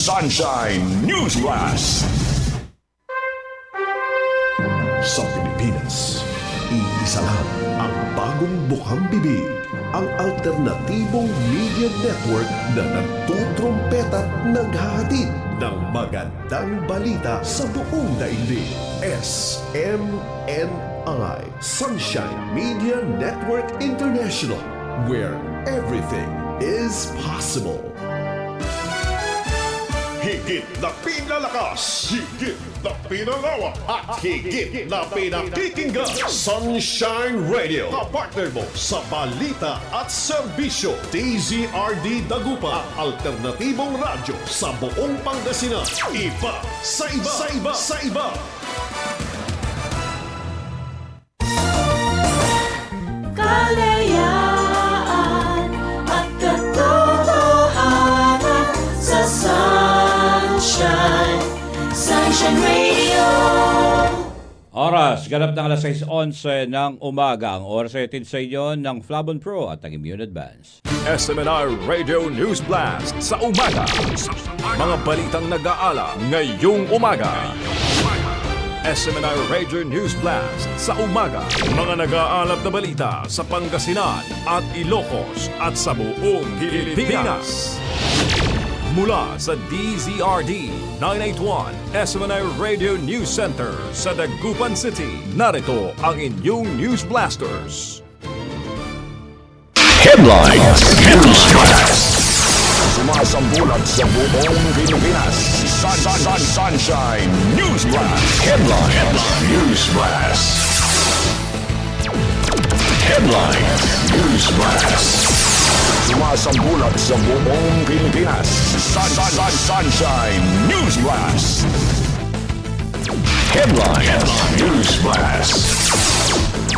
Sunshine News Blast. Sa Pilipinas, iisa lang ang bagong bukang bibig, ang alternatibong media network na nagtutrumpeta at naghahatid ng magandang balita sa buong daigdig. SMNI, Sunshine Media Network International, where everything is possible. Higit na pinalakas, higit na pinalawak, at higit na pinakikinggan. Sunshine Radio, kapartner mo sa balita at serbisyo. DZRD Dagupan, alternatibong radyo sa buong Pangasinan. Iba sa iba, sa iba, sa iba. Kalayaan at katotohanan sa Sunshine Radio. Oras, ganap ng alas 6:11 ng umaga. Ang oras ay atin sa inyo ng Flavon Pro at ang Immune Advance. SMNI Radio News Blast sa umaga. Mga balitang nag-aala ngayong umaga. SMNI Radio News Blast sa umaga. Mga nag-aalap na balita sa Pangasinan at Ilocos at sa buong Pilipinas. Mula sa DZRD 981 SMNI Radio News Center sa Dagupan City, narito ang inyong News Blasters. Headlines News Blast. Sumasambulat sa buong Pilipinas. Sunshine News Blast. Headlines News Blast. Headlines News Blast. Sumasambulat sa buong Pilipinas. Sunshine News Blast. Headline News Blast.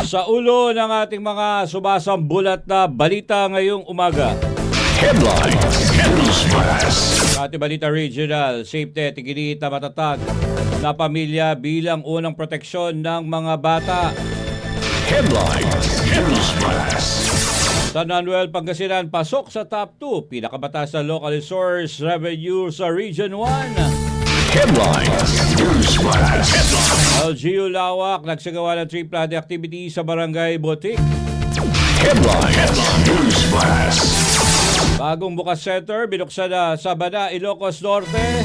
Sa ulo ng ating mga sumasambulat na balita ngayong umaga. Headline News Blast. Sa ating balita regional, safety at iginita matatag na pamilya bilang unang proteksyon ng mga bata. Headline News Blast. San Manuel, Pangasinan, pasok sa top 2. Pinakamataas na local resource revenue sa Region 1. Headline News Blast. LGU Lawak, nagsagawa ng tree planting activity sa Barangay Botik. Headline News Blast. Bagong bukas center, binuksan na sa Bana, Ilocos Norte.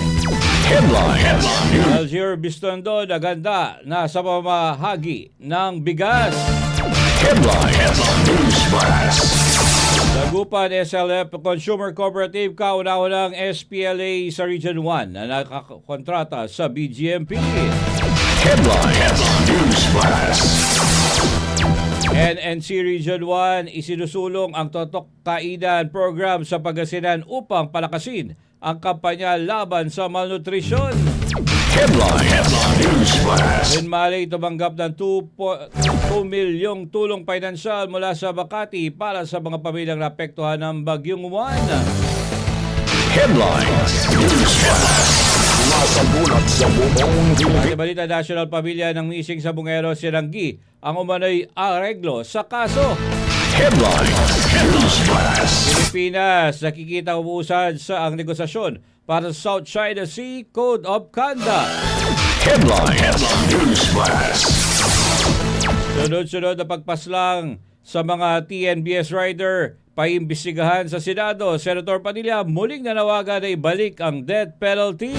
Headline News. LGU Bistondo, naganda na sa pamahagi ng bigas. Headline News Blast. Dagupan SLF Consumer Cooperative, kauna-unang SPLA sa Region 1 na nakakontrata sa BGMP. Headline News Blast. NNC Region 1, isinusulong ang Totok Kainan Program sa Pangasinan upang palakasin ang kampanya laban sa malnutrisyon. Headline News Blast. Malay tumanggap ng 2 milyong tulong pinansyal mula sa Makati para sa mga pamilyang naapektuhan ng Bagyong Juan. Headline News Blast. Sumasambulat sa buong Pilipinas. At balita, national pamilya ng missing sa Bungero sinanggi ang umano'y areglo sa kaso. Headline News Blast. Pilipinas, nakikita umuusad sa ang negosasyon para sa South China Sea Code of Conduct. Headline News Blast. Sunod-sunod na pagpaslang sa mga TNBS rider, paimbestigahan sa Senado. Senator Padilla muling nanawagan na ibalik ang death penalty.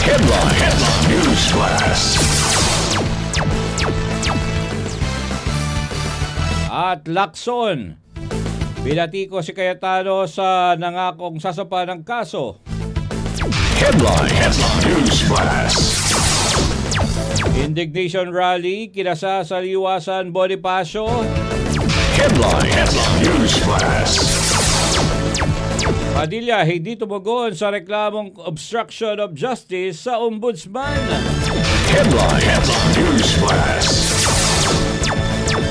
Headline News Blast. At Lacson, binatiko si Cayetano sa nangakong sasapa ng kaso. Headline News Blast. Indignation rally, kinasa sa liwasan Bonifacio. Headline News Blast. Padilla hindi tumugon sa reklamong obstruction of justice sa ombudsman. Headline News Blast.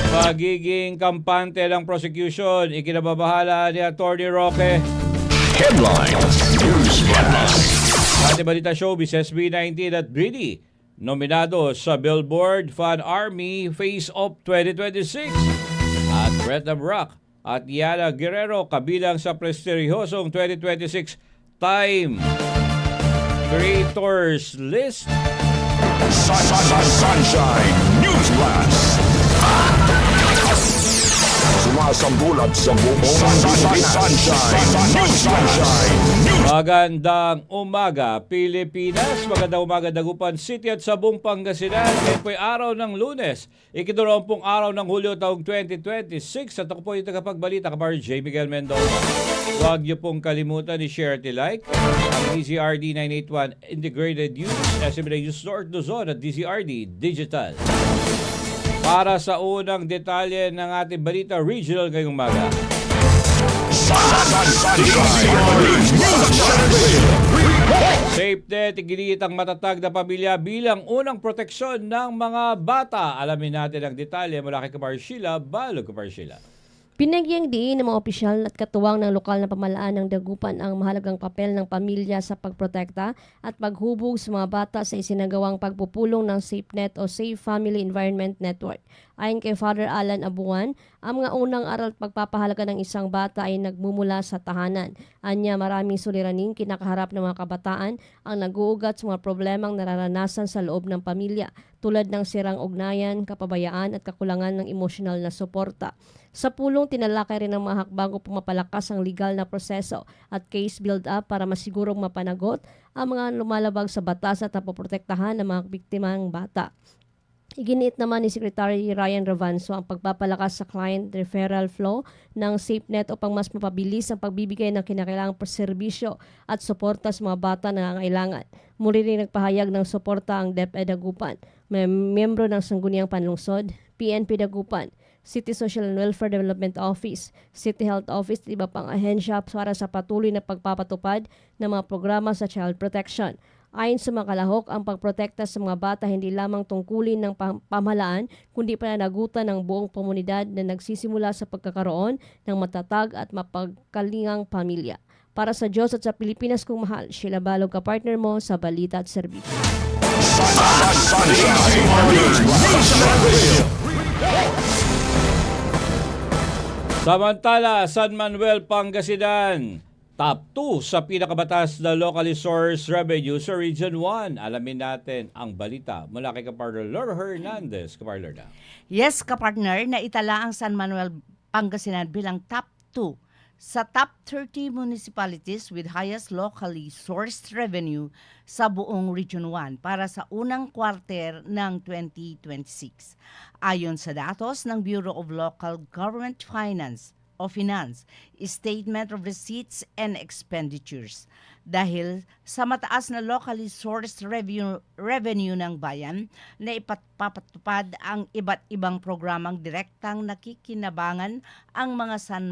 Pagiging kampante ng prosecution, ikinababahala ni Atty. Roque. Headline News Blast. Pati balita showbiz, SB19 at Brady, nominado sa Billboard Fan Army Face Off 2026. At Bretna Rock at Yana Guerrero kabilang sa prestigyosong 2026 Time Creators List. Sunshine News Blast. Sumasambulat sa buong Sunshine News. Magandang umaga, Pilipinas. Magandang umaga, Dagupan City at sa buong Pangasinan. Ngayon po'y araw ng Lunes, ikidalawampung araw ng Hulyo taong 2026. At ako po yung tagapagbalita, kapar J. Miguel Mendoza. Huwag niyo pong kalimutan i-share at i-like ang DZRD 981 Integrated News, SMNA News North Luzon at DZRD Digital. Para sa unang detalye ng ating balita regional ngayong umaga. SafeNet, iginiit ang matatag na pamilya bilang unang proteksyon ng mga bata. Alamin natin ang detalye mula kay Kapar Sheila. Balog, Kapar Sheila. Pinagyang diin ng mga opisyal at katuwang ng lokal na pamahalaan ng Dagupan ang mahalagang papel ng pamilya sa pagprotekta at paghubog sa mga bata sa isinagawang pagpupulong ng SafeNet o Safe Family Environment Network. Ayon kay Father Alan Abuan, ang mga unang aral at pagpapahalaga ng isang bata ay nagmumula sa tahanan. Anya, maraming suliraning kinakaharap ng mga kabataan ang nag-uugat sa mga problemang nararanasan sa loob ng pamilya, tulad ng sirang ugnayan, kapabayaan at kakulangan ng emosyonal na suporta. Sa pulong, tinalakay rin ng mga hakbang upang mapalakas ang legal na proseso at case build-up para masigurong mapanagot ang mga lumalabag sa batas at napoprotektahan ng mga biktimang bata. Iginiit naman ni Secretary Ryan Ravanso ang pagpapalakas sa client referral flow ng SafeNet upang mas mapabilis ang pagbibigay ng kinakailangang serbisyo at suporta sa mga bata na nangangailangan. Muli rin nagpahayag ng suporta ang DepEd Dagupan, may miyembro ng Sangguniang Panlungsod, PNP Dagupan, City Social and Welfare Development Office, City Health Office at iba pang ahensya para sa patuloy na pagpapatupad ng mga programa sa child protection. Ayon sa mga kalahok, ang pagprotekta sa mga bata hindi lamang tungkulin ng pamahalaan, kundi pananagutan ng buong komunidad na nagsisimula sa pagkakaroon ng matatag at mapagkalingang pamilya. Para sa Diyos at sa Pilipinas kong mahal, Sheila Balog, ka-partner mo sa Balita at Serbisyo. Samantala, San Manuel, Pangasinan, top 2 sa pinakabatas na locally sourced revenue sa Region 1. Alamin natin ang balita mula kay Kapartner Lord Hernandez. Kapartner na. Yes, kapartner, naitala ang San Manuel, Pangasinan bilang top 2 sa top 30 municipalities with highest locally sourced revenue sa buong Region 1 para sa unang quarter ng 2026. Ayon sa datos ng Bureau of Local Government Finance o Finance, Statement of Receipts and Expenditures. Dahil sa mataas na locally sourced revenue ng bayan na ipapatupad ang iba't ibang programang direktang nakikinabangan ang mga San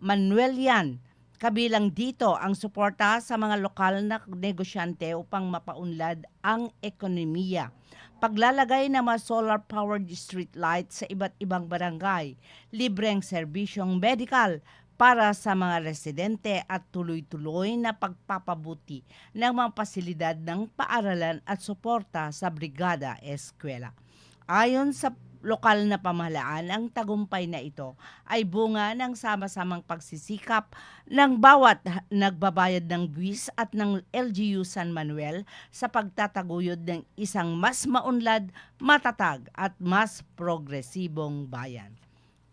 Manuelian. Kabilang dito ang suporta sa mga lokal na negosyante upang mapaunlad ang ekonomiya, paglalagay ng mga solar-powered street lights sa iba't ibang barangay, libreng serbisyong medical para sa mga residente at tuloy-tuloy na pagpapabuti ng mga pasilidad ng paaralan at suporta sa brigada eskwela. Ayon sa lokal na pamahalaan, ang tagumpay na ito ay bunga ng sama-samang pagsisikap ng bawat nagbabayad ng buwis at ng LGU San Manuel sa pagtataguyod ng isang mas maunlad, matatag at mas progresibong bayan.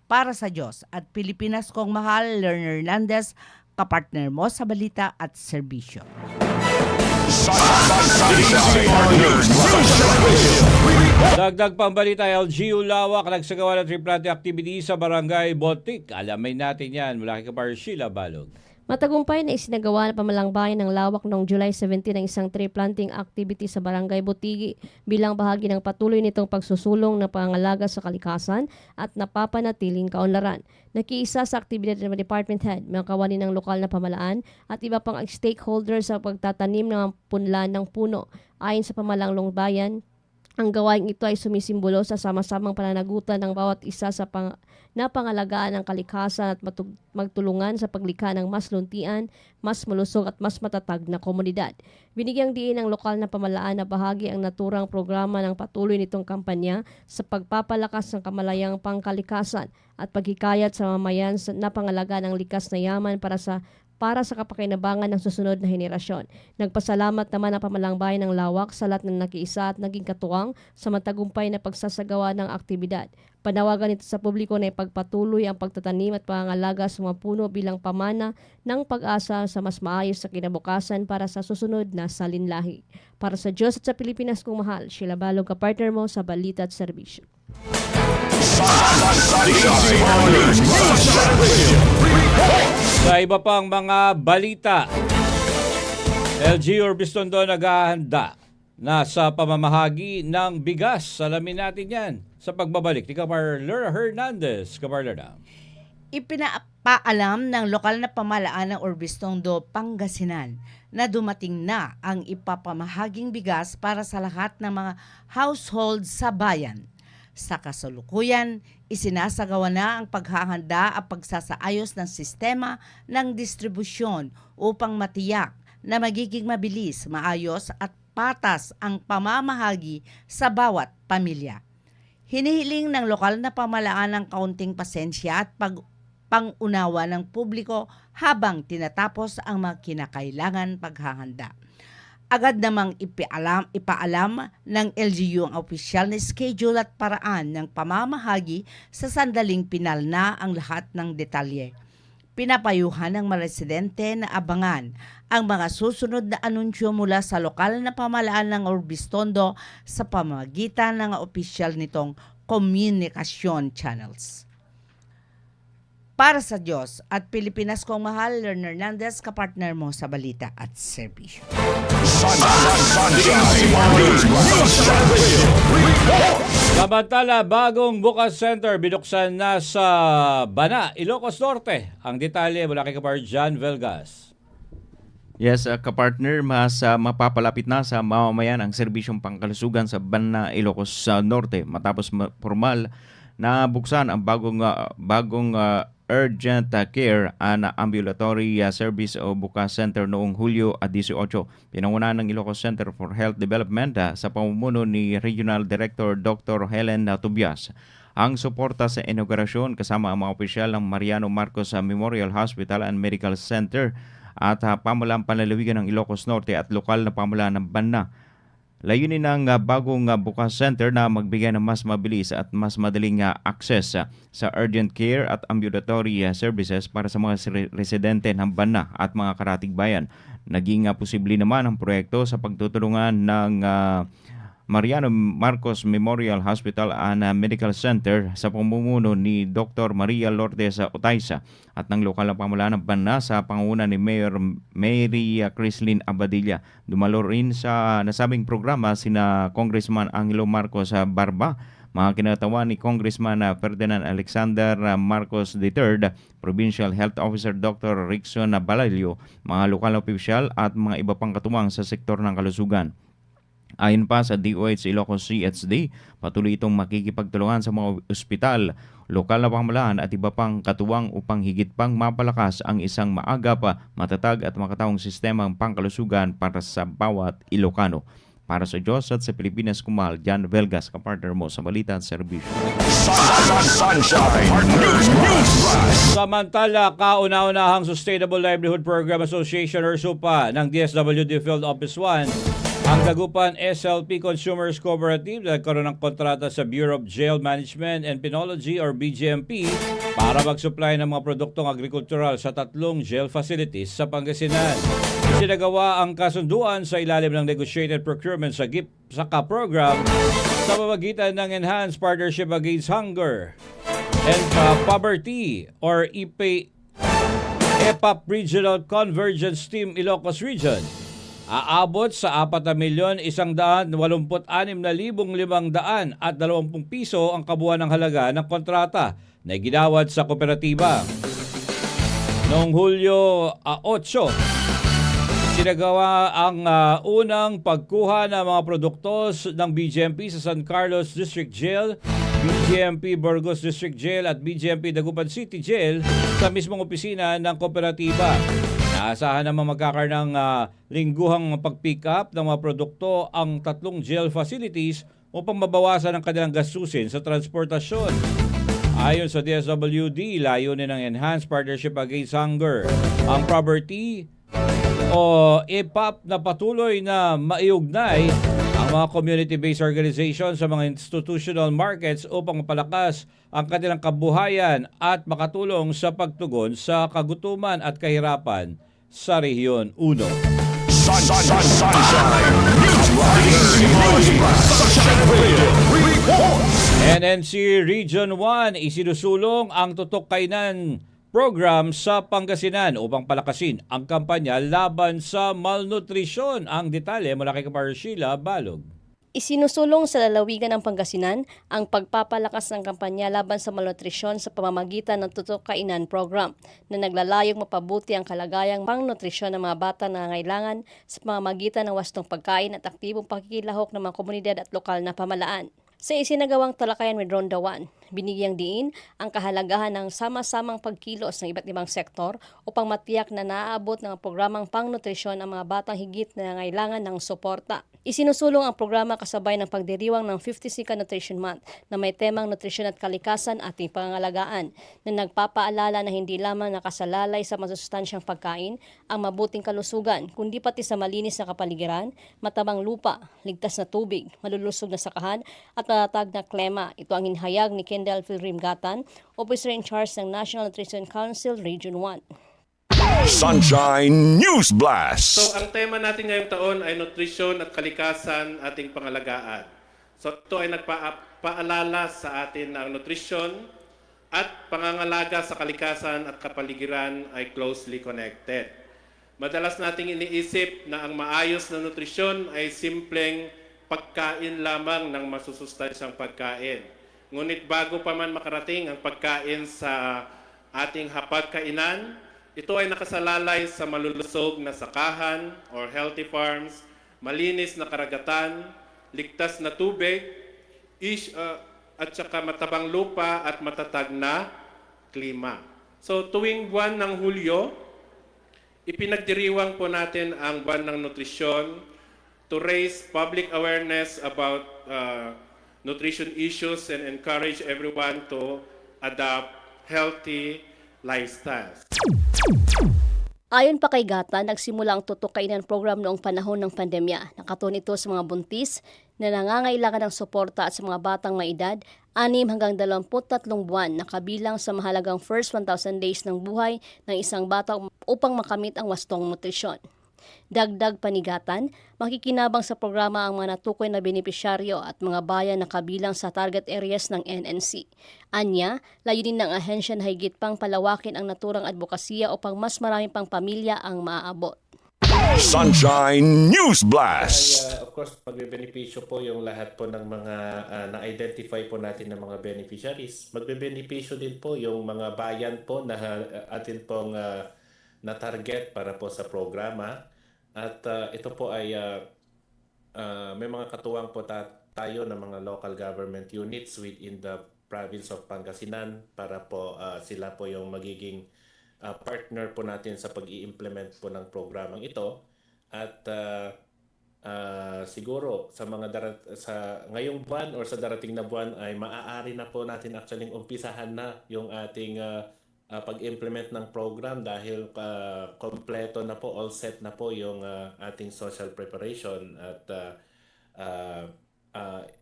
Para sa Diyos at Pilipinas kong mahal, Lerner Hernandez, kapartner mo sa balita at serbisyo. Dagdag pang balita, LGU Lawak nagsagawa ng tree planting activity sa Barangay Botik. Alamin natin yan mula kay Kapar Sheila Balog. Matagumpay na isinagawa ng Pamalang-Bayan ng Lawak noong July 17 ang isang tree planting activity sa Barangay Botigi bilang bahagi ng patuloy nitong pagsusulong ng pangangalaga sa kalikasan at napapanatiling kaunlaran. Nakiisa sa aktibidad ng Department Head, mga kawani ng lokal na pamalaan at iba pang stakeholders sa pagtatanim ng punla ng puno. Ayon sa Pamalang-Bayan, ang gawain ito ay sumisimbolo sa sama-samang pananagutan ng bawat isa sa napangalagaan ng kalikasan at magtulungan sa paglikha ng mas luntian, mas malusog at mas matatag na komunidad. Binigyang diin ng lokal na pamalaan na bahagi ang naturang programa ng patuloy nitong kampanya sa pagpapalakas ng kamalayang pangkalikasan at paghikayat sa mamayan na pangalagaan ng likas na yaman para sa para sa kapakinabangan ng susunod na henerasyon. Nagpasalamat naman ang pamalang bayan ng Lawak sa lahat ng nakiisa at naging katuwang sa matagumpay na pagsasagawa ng aktibidad. Panawagan ito sa publiko na ipagpatuloy ang pagtatanim at pangangalaga sa mga puno bilang pamana ng pag-asa sa mas maayos sa kinabukasan para sa susunod na salinlahi. Para sa Diyos at sa Pilipinas kong mahal, Sheila Balog, kapartner mo sa Balita at Serbisyo. Sa iba pang mga balita, LG Urbistondo naghahanda na sa pamamahagi ng bigas. Alamin natin yan sa pagbabalik ni Kaparler Hernandez. Kaparler. Ipinapaalam ng lokal na pamahalaan ng Urbistondo, Pangasinan na dumating na ang ipapamahaging bigas para sa lahat ng mga household sa bayan. Sa kasalukuyan, isinasagawa na ang paghahanda at pagsasaayos ng sistema ng distribusyon upang matiyak na magiging mabilis, maayos at patas ang pamamahagi sa bawat pamilya. Hinihiling ng lokal na pamahalaan ng kaunting pasensya at pangunawa ng publiko habang tinatapos ang mga kinakailangan paghahanda. Agad namang ipaalam ng LGU ang opisyal na schedule at paraan ng pamamahagi sa sandaling pinal na ang lahat ng detalye. Pinapayuhan ng mga residente na abangan ang mga susunod na anunsyo mula sa lokal na pamahalaan ng Urbistondo sa pamamagitan ng opisyal nitong komunikasyon channels. Para sa Diyos at Pilipinas kong mahal, Lerner Hernandez, kapartner mo sa Balita at Serbisyo. Samantala, bagong bukas center binuksan na sa Bana, Ilocos Norte. Ang detalye mula kay Kapar John Velgas. Yes, kapartner, mas mapapalapit na sa mamamayan ang serbisyong pangkalusugan sa Bana, Ilocos Norte matapos formal na buksan ang bagong urgent care and ambulatory service o bukas center noong Hulyo 18. Pinangunahan ng Ilocos Center for Health Development sa pamumuno ni Regional Director Dr. Helen Tobias. Ang suporta sa inaugurasyon kasama ang mga opisyal ng Mariano Marcos Memorial Hospital and Medical Center at pamahalaang panlalawigan ng Ilocos Norte at lokal na pamahalaan ng Bana. Layunin ng bagong bukas center na magbigay ng mas mabilis at mas madaling access sa urgent care at ambulatory services para sa mga residente ng Bana at mga karatig bayan. Naging posible naman ang proyekto sa pagtutulungan ng Mariano Marcos Memorial Hospital and Medical Center sa pamumuno ni Dr. Maria Lourdes Otaysa at ng lokal na pamahalaan ng Bana sa pangunguna ni Mayor Mary Crislin Abadilla. Dumalo rin sa nasabing programa sina Congressman Angelo Marcos Barba, mga kinatawan ni Congressman Ferdinand Alexander Marcos III, Provincial Health Officer Dr. Rickson Balalio, mga lokal na opisyal at mga iba pang katuwang sa sektor ng kalusugan. Ayon pa sa DOH Ilocos CHD, patuloy itong makikipagtulungan sa mga ospital, lokal na pamahalaan at iba pang katuwang upang higit pang mapalakas ang isang maagap, matatag at makataong sistemang pangkalusugan para sa bawat Ilocano. Para sa Diyos at sa Pilipinas kumahal, Jan Velgas, kapartner mo sa Balita at Serbisyo. Samantala, kauna-unahang Sustainable Livelihood Program Association or SUPA ng DSWD Field Office 1, ang Dagupan SLP Consumers Cooperative nagkaroon ng kontrata sa Bureau of Jail Management and Penology or BJMP para mag-supply ng mga produktong agrikultural sa 3 jail facilities sa Pangasinan. Isinagawa ang kasunduan sa ilalim ng Negotiated Procurement sa GIP-SACA program sa pamamagitan ng Enhanced Partnership Against Hunger and Poverty or EPAP Regional Convergence Team Ilocos Region. Aabot sa 4,186,500 at 20 piso ang kabuuan ng halaga ng kontrata na ginawad sa kooperatiba. Noong Hulyo 8, sinagawa ang unang pagkuha ng mga produkto ng BJMP sa San Carlos District Jail, BJMP Burgos District Jail at BJMP Dagupan City Jail sa mismong opisina ng kooperatiba. Naasahan naman magkakaroon ng lingguhang pag-pick up ng mga produkto ang 3 jail facilities upang mabawasan ang kanilang gastusin sa transportasyon. Ayon sa DSWD, layunin ng Enhanced Partnership Against Hunger ang poverty o EPAP na patuloy na maiugnay ang mga community-based organization sa mga institutional markets upang mapalakas ang kanilang kabuhayan at makatulong sa pagtugon sa kagutuman at kahirapan sa Rehiyon 1. NNC Region 1 isinusulong ang Tutok Kainan program sa Pangasinan upang palakasin ang kampanya laban sa malnutrisyon. Ang detalye mula kay Kapar Sheila Balog. Isinusulong sa lalawigan ng Pangasinan ang pagpapalakas ng kampanya laban sa malnutrisyon sa pamamagitan ng Tutok Kainan program na naglalayong mapabuti ang kalagayang pangnutrisyon ng mga bata na nangangailangan sa pamamagitan ng wastong pagkain at aktibong pakikilahok ng mga komunidad at lokal na pamahalaan. Sa isinagawang talakayan with Ronda 1, binigyang diin ang kahalagahan ng sama-samang pagkilos ng iba't ibang sektor upang matiyak na naaabot ng programang pangnutrisyon ang mga batang higit na nangailangan ng suporta. Isinusulong ang programa kasabay ng pagdiriwang ng 52nd Nutrition Month na may temang nutrisyon at kalikasan ating pangangalagaan na nagpapaalala na hindi lamang nakasalalay sa masustansyang pagkain ang mabuting kalusugan, kundi pati sa malinis na kapaligiran, matabang lupa, ligtas na tubig, malulusog na sakahan at matatag na klima. Ito ang hinahayag ni Kendall Filrim-Gatan, Officer in Charge ng National Nutrition Council Region 1. Sunshine News Blast. So ang tema natin ngayong taon ay nutrisyon at kalikasan ating pangalagaan. So ito ay nagpaalala sa atin na ang nutrisyon at pangangalaga sa kalikasan at kapaligiran ay closely connected. Madalas nating iniisip na ang maayos na nutrisyon ay simpleng pagkain lamang ng masusustansyang pagkain. Ngunit bago pa man makarating ang pagkain sa ating hapagkainan, ito ay nakasalalay sa malulusog na sakahan or healthy farms, malinis na karagatan, ligtas na tubig, at saka matabang lupa at matatag na klima. So tuwing buwan ng Hulyo, ipinagdiriwang po natin ang buwan ng nutrisyon to raise public awareness about nutrition issues and encourage everyone to adopt healthy lifestyles. Ayon pa kay Gata, nagsimula ang Tutok Kainan program noong panahon ng pandemya. Nakatuon ito sa mga buntis na nangangailangan ng suporta at sa mga batang may edad, 6 hanggang 23 buwan na kabilang sa mahalagang first 1,000 days ng buhay ng isang bata upang makamit ang wastong nutrisyon. Dagdag panigatan, makikinabang sa programa ang mga natukoy na benepisyaryo at mga bayan na kabilang sa target areas ng NNC. Anya, layunin ng ahensya na higit pang palawakin ang naturang advokasya upang mas marami pang pamilya ang maaabot. Sunshine News Blast. Of course, magbebenepisyo po yung lahat po ng mga na-identify po natin ng mga beneficiaries. Magbebenepisyo din po yung mga bayan po na atin pong na-target para po sa programa. At ito po ay may mga katuwang po tayo ng mga local government units within the province of Pangasinan para po sila po yung magiging partner po natin sa pag-i-implement po ng programang ito. At siguro sa ngayong buwan or sa darating na buwan ay maaari na po natin actually umpisahan na yung ating pag-implement ng program dahil kompleto na po, all set na po yung ating social preparation at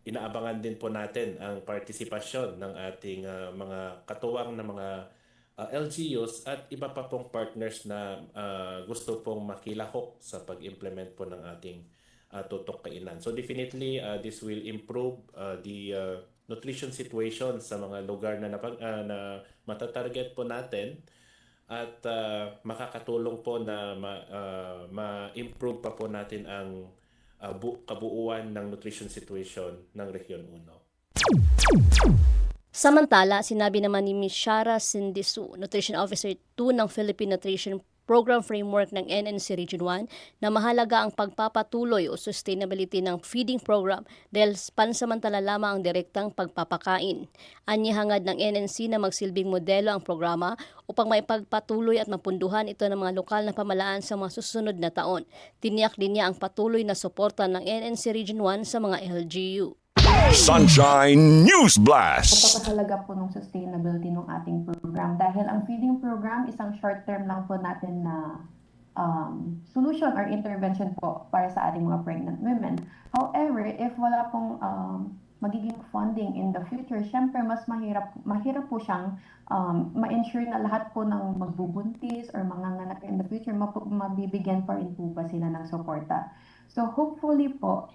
inaabangan din po natin ang partisipasyon ng ating mga katuwang na mga LGUs at iba pa pong partners na gusto pong makilahok sa pag-implement po ng ating Tutok Kainan. So definitely this will improve the nutrition situation sa mga lugar na matatarget po natin at makakatulong po na ma-improve pa po natin ang kabuuan ng nutrition situation ng Rehiyon 1. Samantala, sinabi naman ni Ms. Shara Sindisu, Nutrition Officer 2 ng Philippine Nutrition Program Framework ng NNC Region 1, na mahalaga ang pagpapatuloy o sustainability ng feeding program dahil pansamantala lamang ang direktang pagpapakain. Anyahangad ng NNC na magsilbing modelo ang programa upang maipagpatuloy at mapunduhan ito ng mga lokal na pamahalaan sa mga susunod na taon. Tiniyak din niya ang patuloy na suporta ng NNC Region 1 sa mga LGU. Sunshine News Blast. Napakahalaga po ng sustainability ng ating program dahil ang feeding program isang short term lang po natin na solution or intervention po para sa ating mga pregnant women. However, if wala pong magiging funding in the future, syempre mas mahirap po siyang ma-ensure na lahat po ng magbubuntis or manganganak in the future, mabibigyan pa rin po ba sila ng suporta. So hopefully po,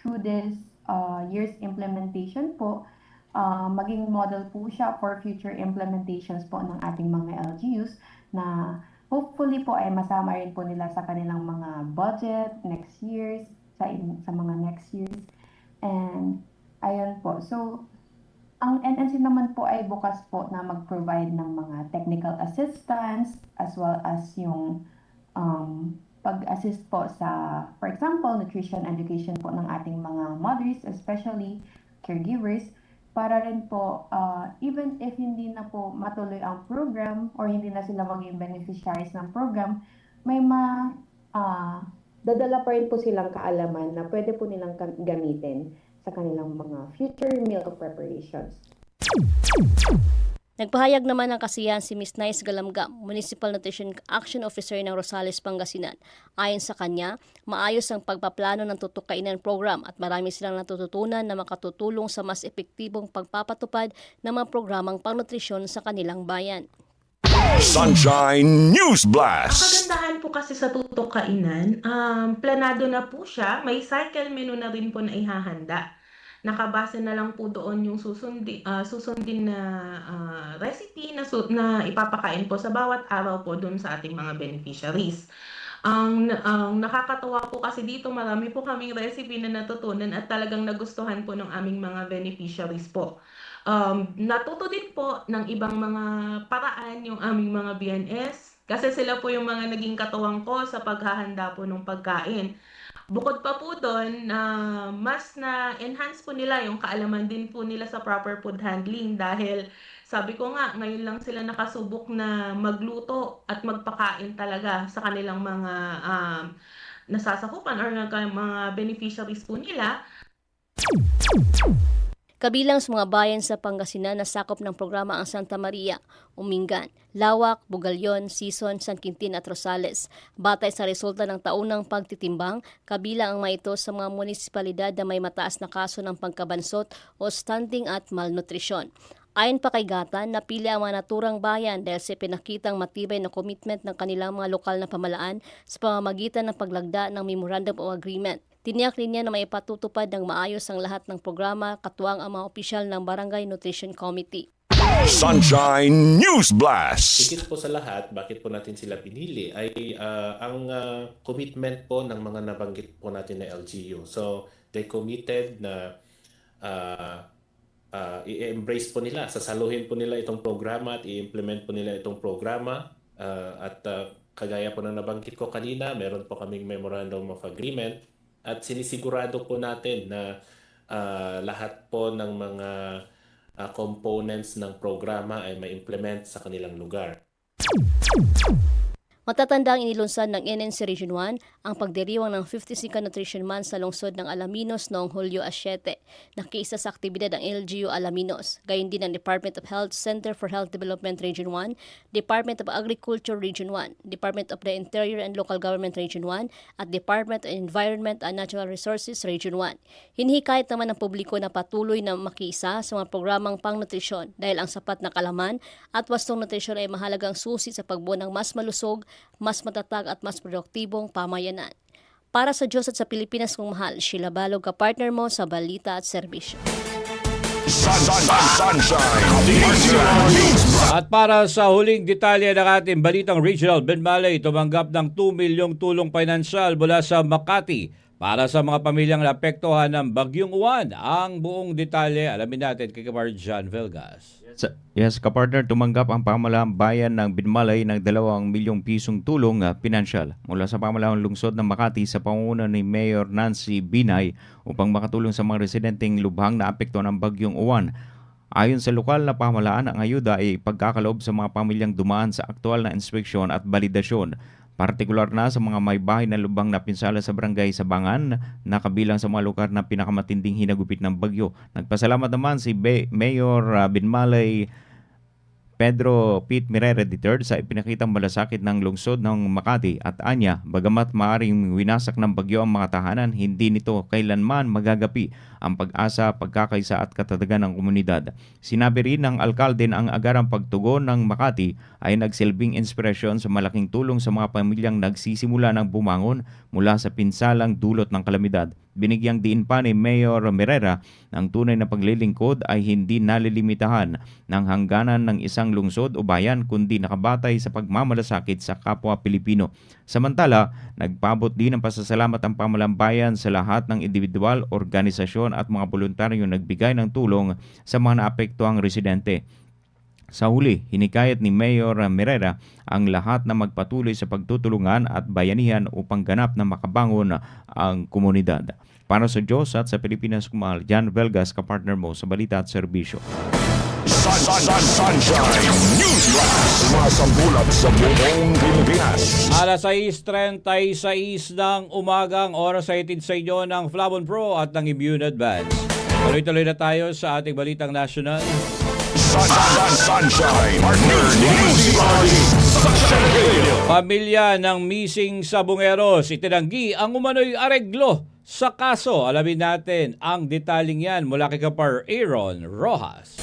through this year's implementation po, maging model po siya for future implementations po ng ating mga LGUs na hopefully po ay masama rin po nila sa kanilang mga budget next years, sa mga next years. And ayun po. So ang NNC naman po ay bukas po na mag-provide ng mga technical assistance as well as yung pag-assist po sa, for example, nutrition education po ng ating mga mothers, especially caregivers, para rin po, even if hindi na po matuloy ang program or hindi na sila maging beneficiaries ng program, may dadala pa rin po silang kaalaman na pwede po nilang gamitin sa kanilang mga future meal preparations. Nagpahayag naman ng kasiyahan si Ms. Nice Galamga, Municipal Nutrition Action Officer ng Rosales, Pangasinan. Ayon sa kanya, maayos ang pagpaplano ng Tutok Kainan program at marami silang natututunan na makatutulong sa mas epektibong pagpapatupad ng mga programang pangnutrisyon sa kanilang bayan. Sunshine News Ang Blast. kagandahan po kasi sa Tutok Kainan, planado na po siya, may cycle menu na rin po na ihahanda. Nakabase na lang po doon yung susundin na recipe na ipapakain po sa bawat araw po doon sa ating mga beneficiaries. Ang nakakatuwa po kasi dito, marami po kaming recipe na natutunan at talagang nagustuhan po ng aming mga beneficiaries po. Natuto din po ng ibang mga paraan yung aming mga BNS kasi sila po yung mga naging katuwang ko sa paghahanda po ng pagkain. Bukod pa po doon, mas na-enhance po nila yung kaalaman din po nila sa proper food handling dahil sabi ko nga, ngayon lang sila nakasubok na magluto at magpakain talaga sa kanilang mga nasasakupan or mga beneficiaries po nila. Kabilang sa mga bayan sa Pangasinan na sakop ng programa ang Santa Maria, Umingan, Lawak, Bugalyon, Sison, San Quintin at Rosales. Batay sa resulta ng taunang pagtitimbang, kabilang ang mga ito sa mga munisipalidad na may mataas na kaso ng pagkabansot o stunting at malnutrisyon. Ayon pa kay Gatan, napili ang mga naturang bayan dahil sa pinakitang matibay na commitment ng kanilang mga lokal na pamalaan sa pamamagitan ng paglagda ng Memorandum of Agreement. Tiniyak rin niya na may patutupad ng maayos ang lahat ng programa, katuwang ang mga opisyal ng Barangay Nutrition Committee. Sunshine News Blast. Higit po sa lahat, bakit po natin sila pinili ay ang commitment po ng mga nabanggit po natin na LGU. So, they committed na i-embrace po nila, sasaluhin po nila itong programa at i-implement po nila itong programa. Kagaya po na nabanggit ko kanina, meron po kaming Memorandum of Agreement at sinisigurado po natin na lahat po ng mga components ng programa ay ma-implement sa kanilang lugar. Matatandang inilunsad ng NNC Region 1 ang pagdiriwang ng 52nd Nutrition Month sa lungsod ng Alaminos noong Hulyo 7. Nakiisa sa aktibidad ang LGU Alaminos, gayon din ang Department of Health Center for Health Development Region 1, Department of Agriculture Region 1, Department of the Interior and Local Government Region 1, at Department of Environment and Natural Resources Region 1. Hinihikayat naman ng publiko na patuloy na makiisa sa mga programang pangnutrisyon dahil ang sapat na kalaman at wastong nutrisyon ay mahalagang susi sa pagbuo ng mas malusog, mas matatag at mas produktibong pamayanan. Para sa Diyos at sa Pilipinas kong mahal, Sheila Balog, ka-partner mo sa Balita at Serbisyo. At para sa huling detalye ng ating balitang regional, Benmalay tumanggap ng 2 milyong tulong pinansyal mula sa Makati para sa mga pamilyang naapektuhan ng Bagyong Uwan. Ang buong detalye, alamin natin kay Kamar John Velgas. Yes, kapartner, tumanggap ang pamahalaang bayan ng Binmalay ng 2 milyong pisong tulong pinansyal mula sa pamahalaang lungsod ng Makati sa pangunguna ni Mayor Nancy Binay upang makatulong sa mga residenteng lubhang naapektuhan ng Bagyong Uwan. Ayon sa lokal na pamahalaan, ang ayuda ay pagkakaloob sa mga pamilyang dumaan sa aktual na inspeksyon at balidasyon. Partikular na sa mga may bahay na lubang na pinsala sa barangay Sabangan na kabilang sa mga lugar na pinakamatinding hinagupit ng bagyo. Nagpasalamat naman si Mayor Binmalay Pedro Pete Mirera III sa ipinakitang malasakit ng lungsod ng Makati at anya, bagamat maaring winasak ng bagyo ang mga tahanan, hindi nito kailanman magagapi ang pag-asa, pagkakaisa at katatagan ng komunidad. Sinabi rin ng alkalde na ang agarang pagtugon ng Makati ay nagsilbing inspirasyon sa malaking tulong sa mga pamilyang nagsisimula ng bumangon mula sa pinsalang dulot ng kalamidad. Binigyang diin pa ni Mayor Mirera ang tunay na paglilingkod ay hindi nalilimitahan ng hangganan ng isang lungsod o bayan kundi nakabatay sa pagmamalasakit sa kapwa Pilipino. Samantala, nagpabot din ng pasasalamat ang pamahalang bayan sa lahat ng individual, organisasyon at mga voluntaryong nagbigay ng tulong sa mga naapektuhang residente. Sa huli, hinikayat ni Mayor Mirera ang lahat na magpatuloy sa pagtutulungan at bayanihan upang ganap na makabangon ang komunidad. Para sa Diyos at sa Pilipinas kumahal, Jan Velgas, kapartner mo sa Balita at Serbisyo. Sunshine News Blast. Sumasambulat sa buong Pilipinas. Alas 6:36 ng umagang oras sa itid sa inyo ng Flavon Pro at ng Immune Advance. Tuloy-tuloy na tayo sa ating balitang national. Sunshine Partner News Blast. Sunshine Radio. Pamilya ng missing Sabongeros itinanggi ang umano'y areglo sa kaso. Alamin natin ang detaling yan mula kay Kapar Aaron Rojas.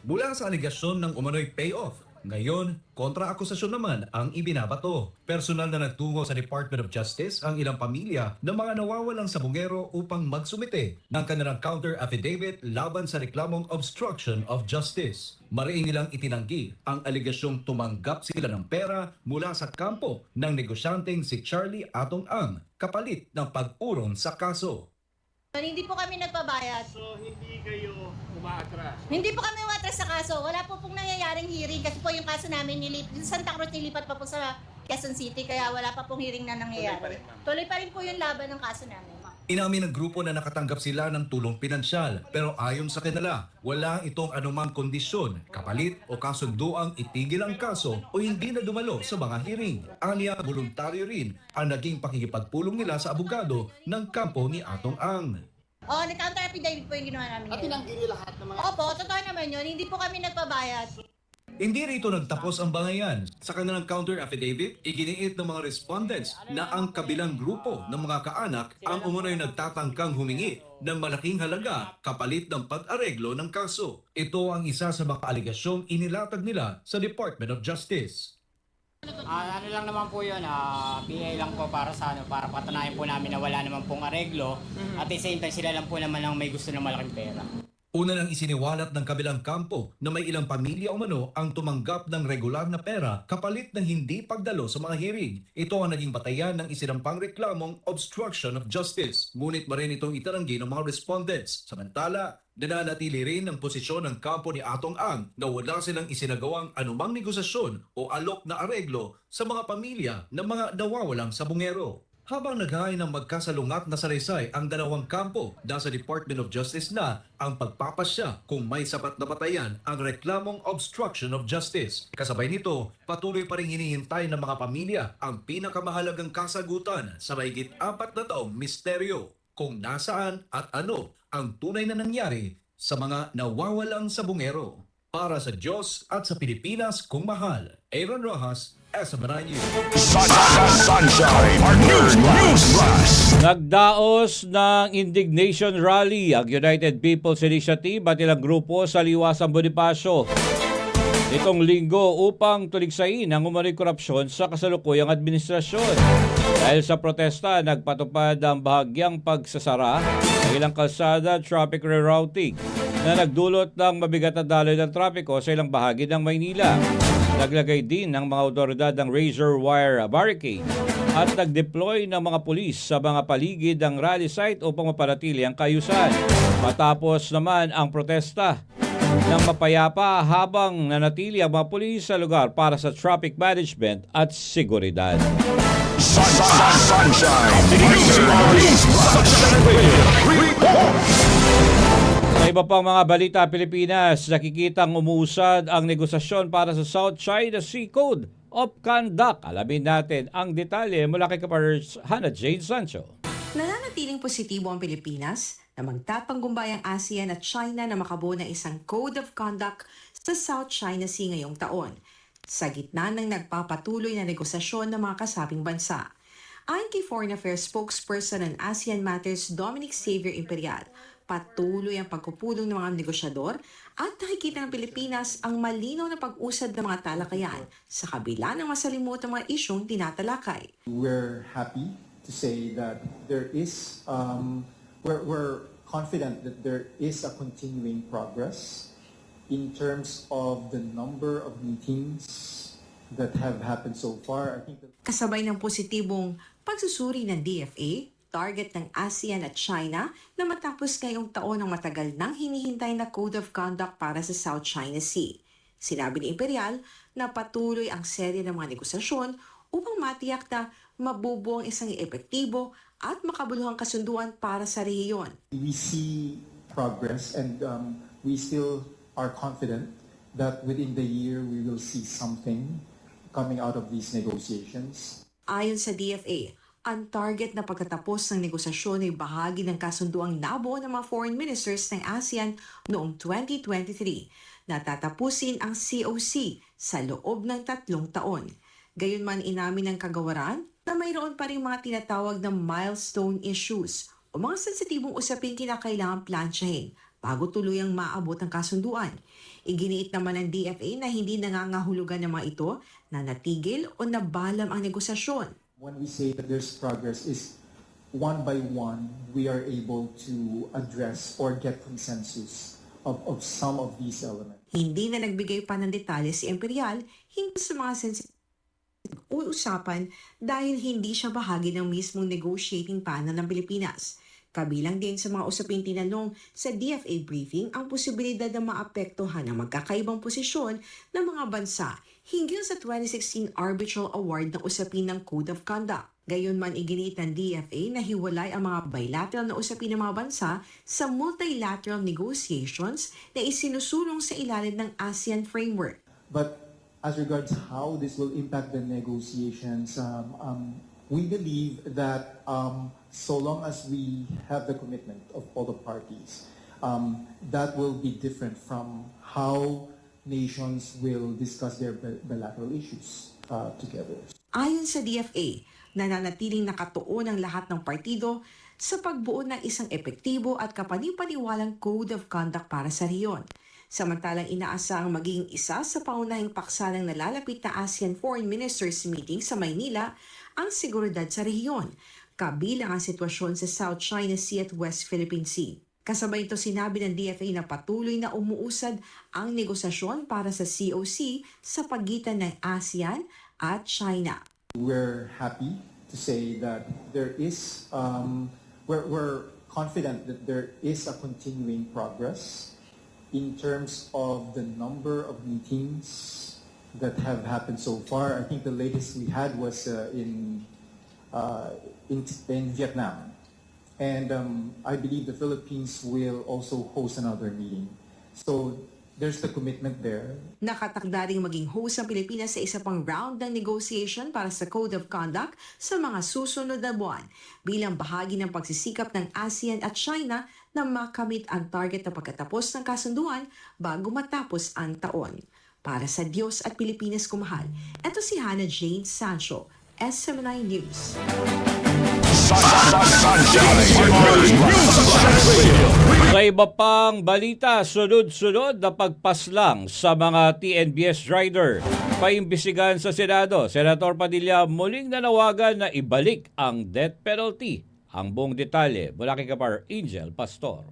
Mula sa aligasyon ng umano'y payoff, ngayon, kontra-akusasyon naman ang ibinabato. Personal na nagtungo sa Department of Justice ang ilang pamilya ng mga nawawalang sabongero upang magsumite ng kanilang counter-affidavit laban sa reklamong obstruction of justice. Mariing nilang itinanggi ang aligasyong tumanggap sila ng pera mula sa kampo ng negosyanteng si Charlie Atong Ang kapalit ng pag-urong sa kaso. Hindi po kami nagpabayad. So, hindi kayo umaatras? Hindi po kami umatras sa kaso. Wala po pong nangyayaring hearing kasi po yung kaso namin Santa Cruz nilipat pa po sa Quezon City kaya wala pa pong hearing na nangyayari. Tuloy pa rin po yung laban ng kaso namin. Inamin ng grupo na nakatanggap sila ng tulong pinansyal pero ayon sa kanila, wala itong anumang kondisyon, kapalit o kasunduang itigil ang kaso o hindi na dumalo sa mga hearing. Anya, voluntaryo rin ang naging pakikipagpulong nila sa abogado ng kampo ni Atong Ang. Nag-counter affidavit po yung ginawa namin. At tinanggiri lahat ng mga... Opo, totoo naman yun. Hindi po kami nagpabayad. Hindi rito nagtapos ang bangayan. Sa kanilang counter affidavit, iginiit ng mga respondents na ang kabilang grupo ng mga kaanak ang umunoy nagtatangkang humingi ng malaking halaga kapalit ng pag-areglo ng kaso. Ito ang isa sa mga aligasyong inilatag nila sa Department of Justice. Ano lang naman po yun, PA lang po para para patunayan po namin na wala naman pong areglo at the same time sila lang po naman ang may gusto ng malaking pera. Una nang isiniwalat ng kabilang kampo na may ilang pamilya umano ang tumanggap ng regular na pera kapalit ng hindi pagdalo sa mga hearing. Ito ang naging batayan ng isinampang reklamong obstruction of justice. Ngunit ba rin itong itaranggi ng mga respondents. Samantala, nananatili rin ang posisyon ng kampo ni Atong Ang na wala silang isinagawang anumang negosasyon o alok na areglo sa mga pamilya ng mga nawawalang sabongero. Habang naghain ng magkasalungat na salaysay ang dalawang kampo, nasa Department of Justice na ang pagpapasya kung may sapat na batayan ang reklamong obstruction of justice. Kasabay nito, patuloy pa rin hinihintay ng mga pamilya ang pinakamahalagang kasagutan sa mahigit 4 na taong misteryo kung nasaan at ano ang tunay na nangyari sa mga nawawalang sabongero. Para sa Diyos at sa Pilipinas kung mahal, Aaron Rojas, SMNI News. Sunshine Partner News Blast. Nagdaos ng indignation rally ang United People's Initiative at ilang grupo sa Liwasang Bonifacio nitong linggo upang tuligsain ang umano'y korupsyon sa kasalukuyang administrasyon. Dahil sa protesta, nagpatupad ang bahagyang pagsasara ng ilang kalsada traffic rerouting na nagdulot ng mabigat na daloy ng trapiko sa ilang bahagi ng Maynila. Naglagay din ng mga otoridad ng razor wire barricade at nag-deploy ng mga pulis sa mga paligid ng rally site upang mapanatili ang kaayusan. Matapos naman ang protesta ng mapayapa habang nanatili ang mga pulis sa lugar para sa traffic management at seguridad. Sa iba pang mga balita Pilipinas, nakikitang umuusad ang negosasyon para sa South China Sea Code of Conduct. Alamin natin ang detalye mula kay Kapar Hannah Jane Sancho. Nananatiling positibo ang Pilipinas na magtatanggumbayang ASEAN at China na makabuo ng isang Code of Conduct sa South China Sea ngayong taon, sa gitna ng nagpapatuloy na negosasyon ng mga kasabing bansa. Ayon kay Foreign Affairs Spokesperson on ASEAN Matters Dominic Xavier Imperial, patuloy ang pagpupulong ng mga negosyador at nakikita ng Pilipinas ang malinaw na pag-usad ng mga talakayan sa kabila ng masalimuotang mga isyong tinatalakay. We're happy to say that there is, we're confident that there is a continuing progress in terms of the number of meetings that have happened so far. I think Kasabay ng positibong pagsusuri ng DFA, target ng ASEAN at China na matapos ngayong taon ang matagal nang hinihintay na Code of Conduct para sa South China Sea. Sinabi ni Imperial na patuloy ang serye ng mga negosasyon upang matiyak na mabubuo ang isang epektibo at makabuluhang kasunduan para sa rehiyon. we see progress and we still are confident that within the year we will see something coming out of these negotiations. Ayon sa DFA, ang target na pagtatapos ng negosasyon ay bahagi ng kasunduang nabuo ng mga foreign ministers ng ASEAN noong 2023 na tatapusin ang COC sa loob ng 3 taon. Gayunman inamin ng kagawaran na mayroon pa rin mga tinatawag na milestone issues o mga sensitibong usaping kinakailangan plansyahin bago tuluyang maabot ang kasunduan. Iginiit naman ng DFA na hindi nangangahulugan ng mga ito na natigil o nabalam ang negosasyon. When we say that there's progress is one by one we are able to address or get consensus of some of these elements. Hindi na nagbigay pa ng detalye si Imperial hinggil sa mga sensitibong usapan dahil hindi siya bahagi ng mismong negotiating panel ng Pilipinas. Kabilang din sa mga usaping tinanong sa DFA briefing ang posibilidad na maapektuhan ang magkakaibang posisyon ng mga bansa hinggil sa 2016 Arbitral Award ng usapin ng Code of Conduct. Gayunman iginiit ng DFA na hiwalay ang mga bilateral na usapin ng mga bansa sa multilateral negotiations na isinusulong sa ilalim ng ASEAN Framework. But as regards how this will impact the negotiations, we believe that so long as we have the commitment of all the parties, that will be different from how nations will discuss their bilateral issues together. Ayon sa DFA, nananatiling nakatuon ang lahat ng partido sa pagbuo ng isang epektibo at kapanipaniwalang Code of Conduct para sa rehiyon. Samantalang inaasahang maging isa sa paunahing paksa ng nalalapit na ASEAN Foreign Ministers Meeting sa Maynila ang seguridad sa rehiyon, kabilang ang sitwasyon sa South China Sea at West Philippine Sea. Kasabay ito sinabi ng DFA na patuloy na umuusad ang negosasyon para sa COC sa pagitan ng ASEAN at China. We're happy to say that there is, we're confident that there is a continuing progress in terms of the number of meetings that have happened so far. I think the latest we had was in Vietnam. And I believe the Philippines will also host another meeting. So there's the commitment there. Nakatakda ring maging host ang Pilipinas sa isa pang round ng negotiation para sa Code of Conduct sa mga susunod na buwan bilang bahagi ng pagsisikap ng ASEAN at China na makamit ang target na pagkatapos ng kasunduan bago matapos ang taon. Para sa Diyos at Pilipinas kumahal, ito si Hannah Jane Sancho, SMNI News. Sa iba pang balita, sunod-sunod na pagpaslang sa mga TNVS rider. Paimbisigan sa Senado, Senator Padilla muling nanawagan na ibalik ang death penalty. Ang buong detalye mula kay Kapar Angel Pastor.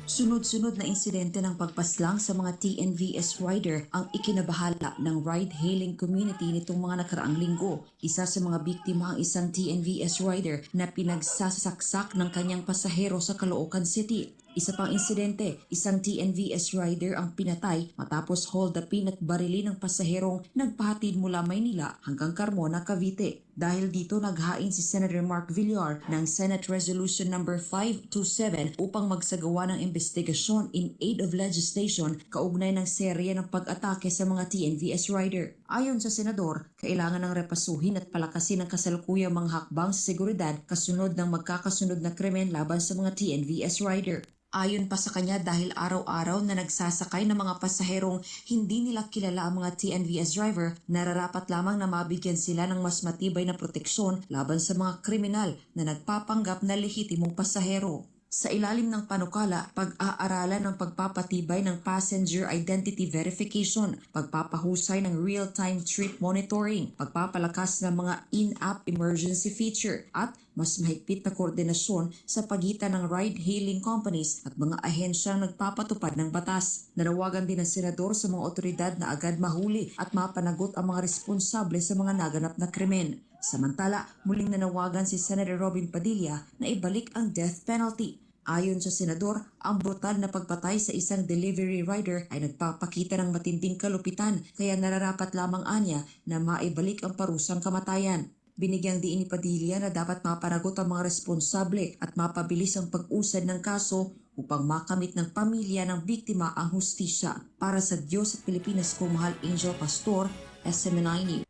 Sunod-sunod na insidente ng pagpaslang sa mga TNVS rider ang ikinabahala ng ride-hailing community nitong mga nakaraang linggo. Isa sa mga biktima ang isang TNVS rider na pinagsasaksak ng kanyang pasahero sa Caloocan City. Isa pang insidente, isang TNVS rider ang pinatay matapos hold upin at barilin ng pasaherong nagpahatid mula Maynila hanggang Carmona, Cavite. Dahil dito naghain si Senator Mark Villar ng Senate Resolution number 527 upang magsagawa ng investigasyon in aid of legislation kaugnay ng serye ng pag-atake sa mga TNVS rider. Ayon sa senador, kailangan ng repasuhin at palakasin ang kasalukuyang mga hakbang sa seguridad kasunod ng magkakasunod na krimen laban sa mga TNVS rider. Ayon pa sa kanya dahil araw-araw na nagsasakay ng mga pasaherong hindi nila kilala ang mga TNVS driver, nararapat lamang na mabigyan sila ng mas matibay na proteksyon laban sa mga kriminal na nagpapanggap na lehitimong pasahero. Sa ilalim ng panukala, pag-aaralan ng pagpapatibay ng passenger identity verification, pagpapahusay ng real-time trip monitoring, pagpapalakas ng mga in-app emergency feature, at mas mahigpit na koordinasyon sa pagitan ng ride-hailing companies at mga ahensyang nagpapatupad ng batas. Nanawagan din ng senador sa mga otoridad na agad mahuli at mapanagot ang mga responsable sa mga naganap na krimen. Samantala, muling nanawagan si Senator Robin Padilla na ibalik ang death penalty. Ayon sa senador, ang brutal na pagpatay sa isang delivery rider ay nagpapakita ng matinding kalupitan kaya nararapat lamang anya na maibalik ang parusang kamatayan. Binigyang diin ni Padilla na dapat mapanagot ang mga responsable at mapabilis ang pag-usad ng kaso upang makamit ng pamilya ng biktima ang hustisya. Para sa Diyos at Pilipinas ko, Mahal Angel Pastor, SMNI News.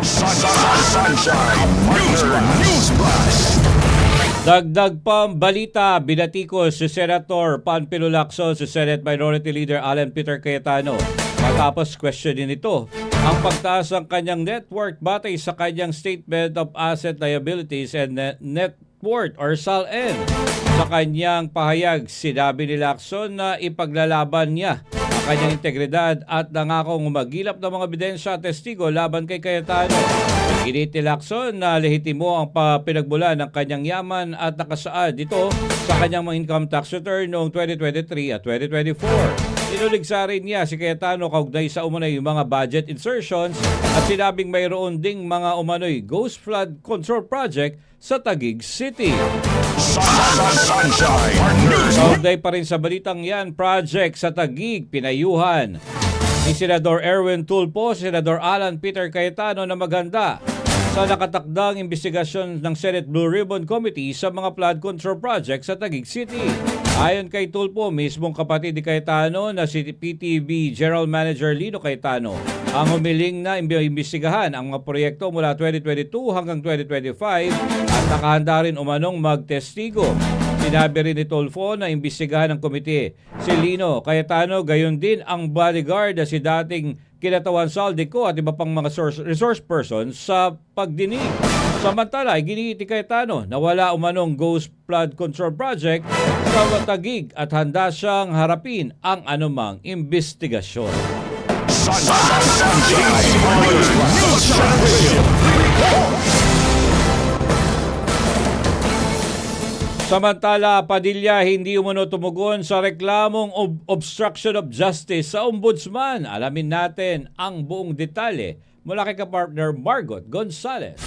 Sunshine News Blast. Dagdag pang balita, binatikos si Senator Panfilo Lacson si Senate Minority Leader Alan Peter Cayetano. Matapos questionin ito ang pagtaas ng kanyang net worth batay sa kanyang Statement of Asset Liabilities and Net Worth or SALN. Sa kanyang pahayag, sinabi ni Lacson na ipaglalaban niya ang kanyang integridad at nangakong magilap ng mga ebidensya at testigo laban kay Cayetano. Ginit ni Lacson na lehitimo ang pinagmula ng kanyang yaman at nakasaad dito sa kanyang mga income tax return noong 2023 at 2024. Inuligsa rin niya si Cayetano kaugnay sa umano'y mga budget insertions at sinabing mayroon ding mga umano'y ghost flood control project sa Taguig City. Kaugnay pa rin sa balitang yan, project sa Taguig, pinayuhan ni Senador Erwin Tulfo, Senador Alan Peter Cayetano na maghanda sa nakatakdang investigasyon ng Senate Blue Ribbon Committee sa mga flood control project sa Taguig City. Ayon kay Tulfo, mismong kapatid ni Cayetano na si PTV General Manager Lino Cayetano ang humiling na imbestigahan ang mga proyekto mula 2022 hanggang 2025 at nakahanda rin umanong magtestigo. Sinabi rin ni Tulfo na imbestigahan ng komite si Lino Cayetano, gayon din ang bodyguard na si dating Kinatawan Saldico at iba pang mga resource persons sa pagdinig. Samantala, ginit ni Cayetano na wala umanong ghost flood control project sa Taguig at handa siyang harapin ang anumang investigasyon. Samantala, Padilla hindi umano tumugon sa reklamong obstruction of justice sa ombudsman. Alamin natin ang buong detalye mula kay kapartner Margot Gonzalez.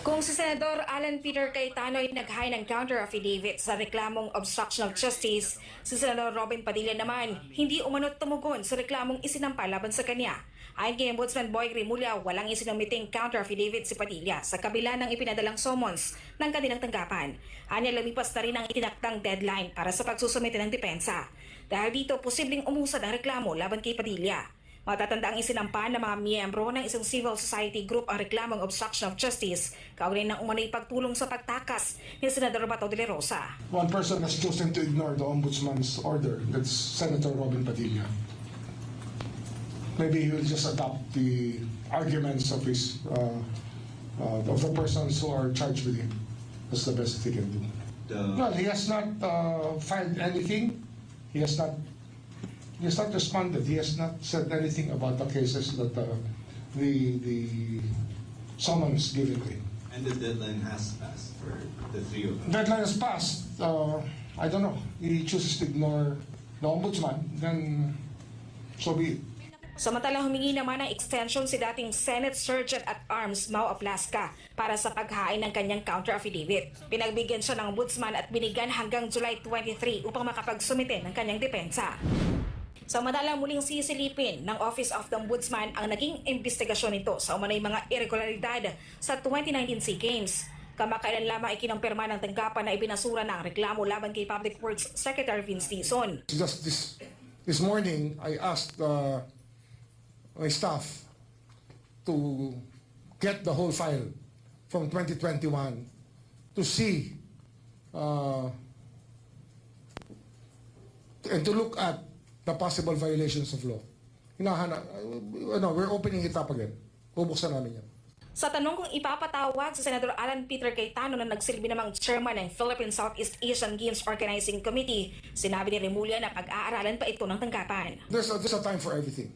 Kung si Senador Alan Peter Cayetano ay nag-high ng counter-affidavit sa reklamong obstruction of justice, si Senador Robin Padilla naman hindi umano tumugon sa reklamong isinampa laban sa kanya. Ayon kay Ombudsman Boy Rimulya, walang isinumiting counter-affidavit si Padilla sa kabila ng ipinadalang summons ng kanilang tanggapan. Anya, lumipas na rin ang itinakdang deadline para sa pagsusumite ng depensa. Dahil dito, posibleng umusad ang reklamo laban kay Padilla. Matatanda ang isinampa ng mga miyembro ng isang civil society group ang reklamong obstruction of justice, kaugnay ng umano'y pagtulong sa pagtakas ni Senador Bato de la Rosa. One person has chosen to ignore the Ombudsman's order, that's Senator Robin Padilla. Maybe he will just adopt the arguments of his of the persons who are charged with him. That's the best he can do. Well, he has not filed anything. He has not responded. He has not said anything about the cases that the summons given to him. And the deadline has passed for the three of them. Deadline has passed. I don't know. He chooses to ignore the ombudsman. Then so be it. Samantala, humingi naman ng extension si dating Senate Sergeant at Arms Mau Aplasca para sa paghain ng kanyang counter-affidavit. Pinagbigyan siya ng ombudsman at binigyan hanggang July 23 upang makapagsumite ng kanyang depensa. Samantalang muling sisilipin ng Office of the Ombudsman ang naging investigasyon nito sa umanay mga irregularidad sa 2019 SEA Games. Kamakailan lamang ikinampirma ng tanggapan na ibinasura ng reklamo laban kay Public Works Secretary Vince Dizon. Just this morning, I asked my staff to get the whole file from 2021 to see and to look at the possible violations of law. We're opening it up again. Bubuksan namin yan. Sa tanong kung ipapatawag sa Senador Alan Peter Cayetano na nagsilbi namang chairman ng Philippine Southeast Asian Games Organizing Committee, sinabi ni Remulla na pag-aaralan pa ito ng tanggapan. There's a time for everything.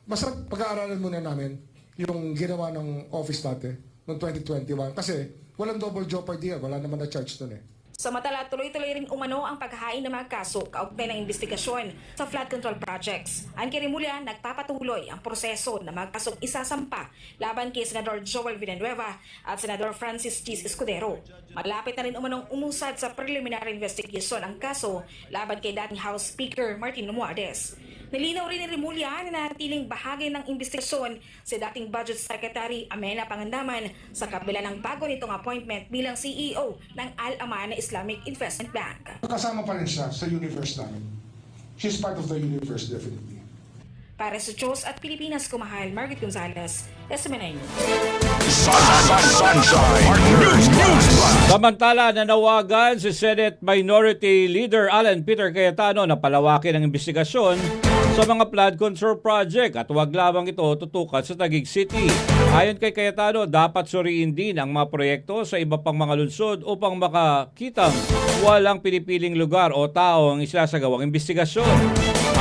Basta pag-aaralan muna namin yung ginawa ng office dati noong 2021 kasi walang double jeopardy, wala naman na charge doon eh. Samantala, tuloy-tuloy rin umano ang paghahain ng mga kaso kaugnay ng investigasyon sa flood control projects. Ayon kay Remulla, nagpapatuloy ang proseso na mga kasong isasampa laban kay Senador Joel Villanueva at Senador Francis Chis Escudero. Malapit na rin umanong umusad sa preliminary investigation ang kaso laban kay dating House Speaker Martin Romualdez. Nilinaw rin ni Remulla na natiling bahagi ng investigasyon si dating Budget Secretary Amena Pangandaman sa kabila ng bago nitong appointment bilang CEO ng Al-Amana Islamic Investment Bank. Kasama pa rin siya sa universe namin. She's part of the universe definitely. Para sa Diyos at Pilipinas, kumahal, Margaret Gonzalez, SMNI News. Samantala, nanawagan si Senate Minority Leader Alan Peter Cayetano na palawakin ang investigasyon sa mga flood control project at huwag lamang ito tutukan sa Taguig City. Ayon kay Cayetano, dapat suriin din ang mga proyekto sa iba pang mga lungsod upang makakitang walang pinipiling lugar o tao ang isasagawang investigasyon.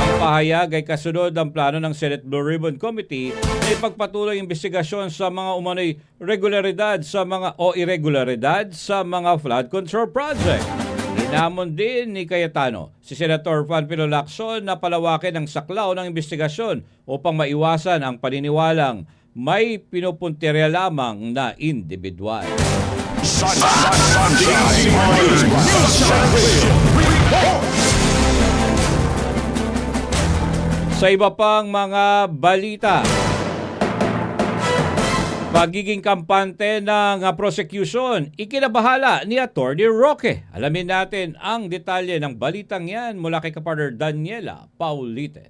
Ang pahayag ay kasunod ang plano ng Senate Blue Ribbon Committee na ipagpatuloy ang investigasyon sa mga umano'y regularidad sa mga o irregularidad sa mga flood control project. Inamon din ni Cayetano si Senator Panfilo Lacson na palawakin ang saklaw ng investigasyon upang maiwasan ang paniniwalang may pinupuntirya lamang na individual. Sa iba pang mga balita, pagiging kampante ng prosecution, ikinabahala ni Atty. Roque. Alamin natin ang detalye ng balitang yan mula kay kapartner Daniela Paulite.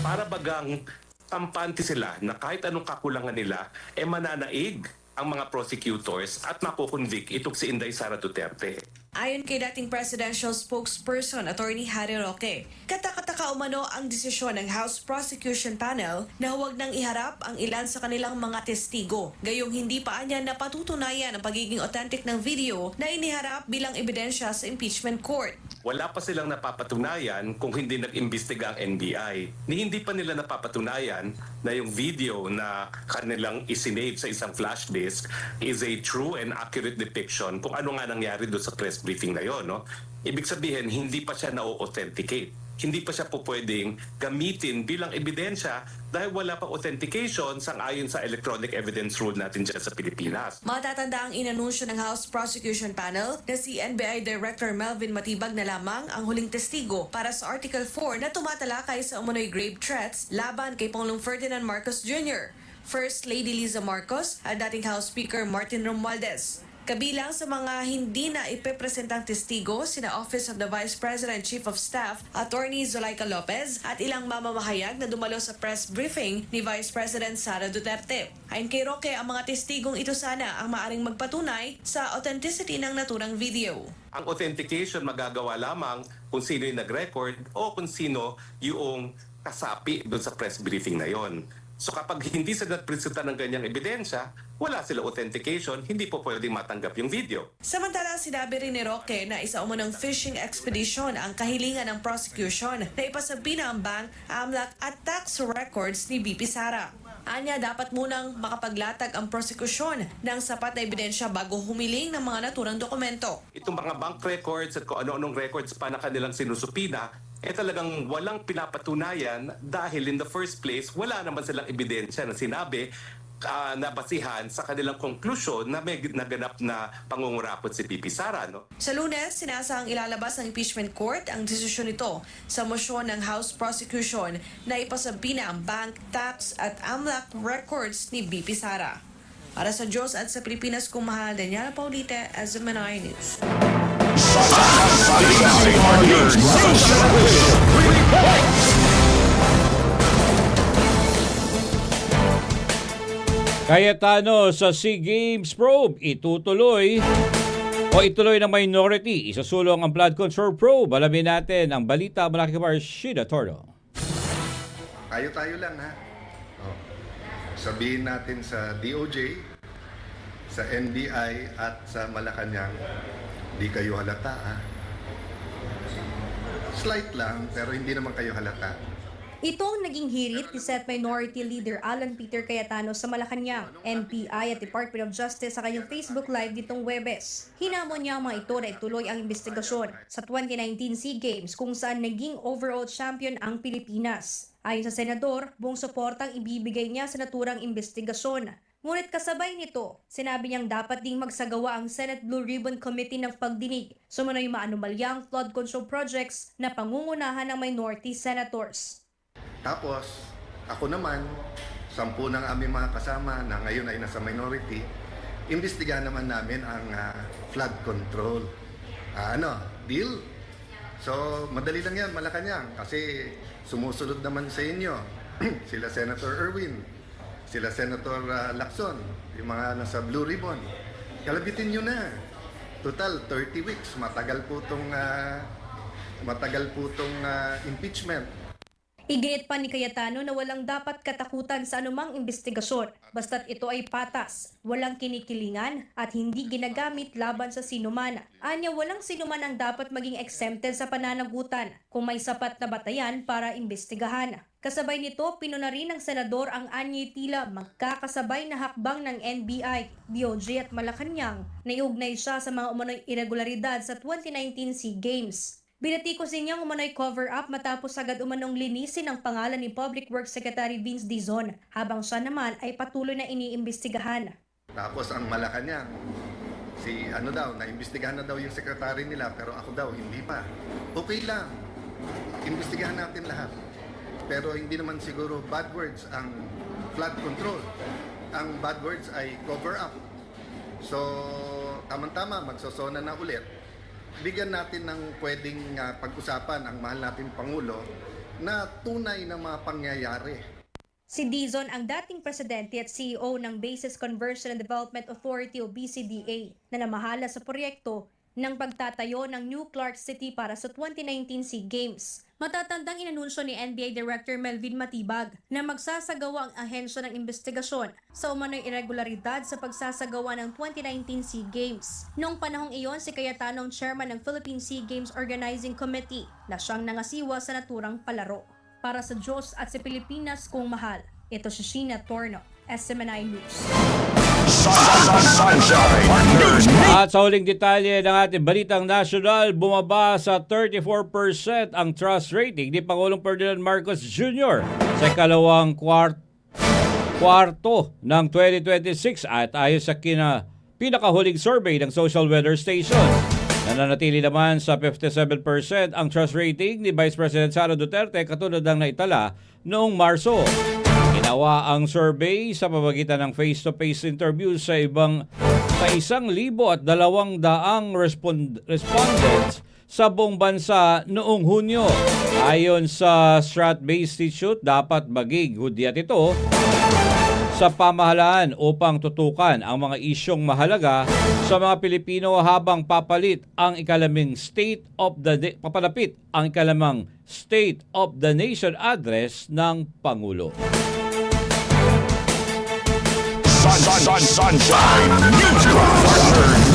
Para bagang kampante sila na kahit anong kakulangan nila, mananaig ang mga prosecutors at makukonvict itong si Inday Sara Duterte. Ayon kay dating presidential spokesperson Attorney Harry Roque, katakataka umano ang desisyon ng House Prosecution Panel na huwag nang iharap ang ilan sa kanilang mga testigo. Gayong hindi pa anya napatutunayan ang pagiging authentic ng video na iniharap bilang ebidensya sa impeachment court. Wala pa silang napapatunayan kung hindi nag-imbestiga ang NBI. Ni hindi pa nila napapatunayan na yung video na kanilang isinave sa isang flash disk is a true and accurate depiction kung ano nga nangyari doon sa press briefing na yon, no? Ibig sabihin, hindi pa siya na-authenticate. Hindi pa siya po pwedeng gamitin bilang ebidensya dahil wala pa authentication sang-ayon sa electronic evidence rule natin dyan sa Pilipinas. Matatanda ang inanunsyo ng House Prosecution Panel na si NBI Director Melvin Matibag na lamang ang huling testigo para sa Article 4 na tumatalakay sa umunoy grave threats laban kay Pangulong Ferdinand Marcos Jr., First Lady Liza Marcos at dating House Speaker Martin Romualdez. Kabilang sa mga hindi na ipepresentang testigo sina Office of the Vice President Chief of Staff Attorney Zulaika Lopez at ilang mamamahayag na dumalo sa press briefing ni Vice President Sara Duterte. Ayon kay Roque, ang mga testigong ito sana ang maaring magpatunay sa authenticity ng naturang video. Ang authentication magagawa lamang kung sino yung nag-record o kung sino yung kasapi doon sa press briefing na yon. So kapag hindi sila nagpresenta ng ganyang ebidensya, wala sila authentication, hindi po pwedeng matanggap yung video. Samantala, sinabi rin ni Roque na isa umunong fishing expedition ang kahilingan ng prosecution na ipasabi na ang bank, AMLAC at tax records ni BP Sara. Anya, dapat munang makapaglatag ang prosekusyon ng sapat na ebidensya bago humiling ng mga naturang dokumento. Itong mga bank records at kung ano-anong records pa na kanilang sinusupina, talagang walang pinapatunayan dahil in the first place, wala naman silang ebidensya na sinabi nabasihan sa kanilang konklusyon na may naganap na pangungurapot si VP Sara. No? Sa Lunes, sinasahang ilalabas ng impeachment court ang desisyon nito sa motion ng House Prosecution na ipasampina ang bank, tax at AMLAC records ni VP Sara. Para sa Diyos at sa Pilipinas, kung mahal, Daniela Paulite, SMNI News. Cayetano sa SEA Games probe, ituloy ng minority. Isasulong ang flood control probe. Alamin natin ang balita mula kay Marshida Torno. Tayo lang ha. Sabihin natin sa DOJ, sa NBI at sa Malacanang, di kayo halata ha. Slight lang, pero hindi naman kayo halata. Ito ang naging hirit ni Senate Minority Leader Alan Peter Cayetano sa Malacanang, NBI at Department of Justice sa kanyang Facebook Live nitong Huwebes. Hinamon niya ang mga ito na ituloy ang investigasyon sa 2019 SEA Games kung saan naging overall champion ang Pilipinas. Ayon sa senador, buong suportang ibibigay niya sa naturang investigasyon. Ngunit kasabay nito, sinabi niyang dapat ding magsagawa ang Senate Blue Ribbon Committee ng pagdinig sa mga maanumalyang flood control projects na pangungunahan ng minority senators. Tapos, ako naman, 10 ng aming mga kasama na ngayon ay nasa minority, imbestigahan naman namin ang flood control. Deal? So, madali lang yan, Malacanang, kasi sumusunod naman sa inyo. Sila Senator Erwin, sila Senator Lacson, yung mga nasa Blue Ribbon. Kalabitin nyo na. Total, 30 weeks. Matagal po itong impeachment. Iginit pa ni Cayetano na walang dapat katakutan sa anumang investigasyon basta't ito ay patas, walang kinikilingan at hindi ginagamit laban sa sinuman. Anya walang sinuman ang dapat maging exempted sa pananagutan kung may sapat na batayan para imbestigahan. Kasabay nito, pinuna rin ng senador ang anyay tila magkakasabay na hakbang ng NBI, DOJ at Malacanang na iugnay siya sa mga umano'y irregularidad sa 2019 SEA Games. Binatikos niya umano'y cover-up matapos agad umanong linisin ang pangalan ni Public Works Secretary Vince Dizon habang siya naman ay patuloy na iniimbestigahan. Tapos ang Malacanang, naimbestigahan na daw yung secretary nila pero ako daw hindi pa. Okay lang, imbestigahan natin lahat. Pero hindi naman siguro bad words ang flood control. Ang bad words ay cover-up. So, tamang-tama, magsosona na ulit. Bigyan natin ng pwedeng pag-usapan ang mahal nating Pangulo na tunay na mga pangyayari. Si Dizon ang dating presidente at CEO ng Bases Conversion and Development Authority o BCDA na namahala sa proyekto ng pagtatayo ng New Clark City para sa 2019 SEA Games. Matatandang inanunsyo ni NBI Director Melvin Matibag na magsasagawa ang ahensya ng investigasyon sa umano'y irregularidad sa pagsasagawa ng 2019 SEA Games. Noong panahong iyon, si Cayetano ang chairman ng Philippine SEA Games Organizing Committee na siyang nangasiwa sa naturang palaro. Para sa Diyos at sa Pilipinas kung mahal, ito si Sheena Torno, SMNI News. At sa huling detalye ng ating balitang nasyonal, bumaba sa 34% ang trust rating ni Pangulong Ferdinand Marcos Jr. sa ikalawang kwarto ng 2026 at ayon sa pinakahuling survey ng Social Weather Station. Nananatili naman sa 57% ang trust rating ni Vice President Sara Duterte katulad ng naitala noong Marso. Ginawa ang survey sa pamamagitan ng face-to-face interviews sa 1,200 respondents sa buong bansa noong Hunyo. Ayon sa Stratbase Institute, dapat maging hudyat ito sa pamahalaan upang tutukan ang mga isyong mahalaga sa mga Pilipino habang papalapit ang ikalamang State of the Nation address ng Pangulo. Sunshine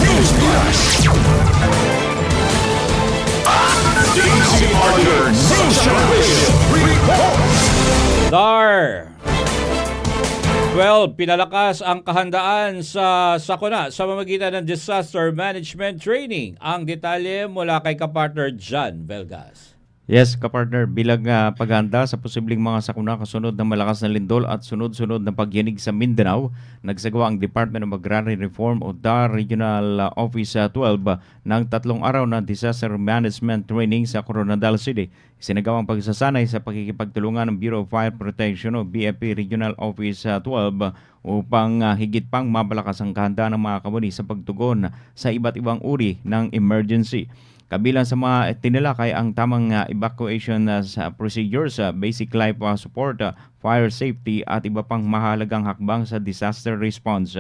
News Flash. DAR 12, pinalakas ang kahandaan sa sakuna sa pamamagitan ng Disaster Management Training. Ang detalye mula kay kapartner John Velgas. Yes, kapartner, bilang paghahanda sa posibleng mga sakuna kasunod ng malakas na lindol at sunod-sunod na pagyanig sa Mindanao, nagsagawa ang Department of Agrarian Reform o DAR Regional Office 12 ng 3 araw na disaster management training sa Coronadal City. Isinagawang pagsasanay sa pakikipagtulungan ng Bureau of Fire Protection o BFP Regional Office 12 upang higit pang mapalakas ang kahandaan ng mga kawani sa pagtugon sa iba't ibang uri ng emergency. Kabilang sa mga tinalakay ang tamang evacuation procedures, basic life support, fire safety at iba pang mahalagang hakbang sa disaster response.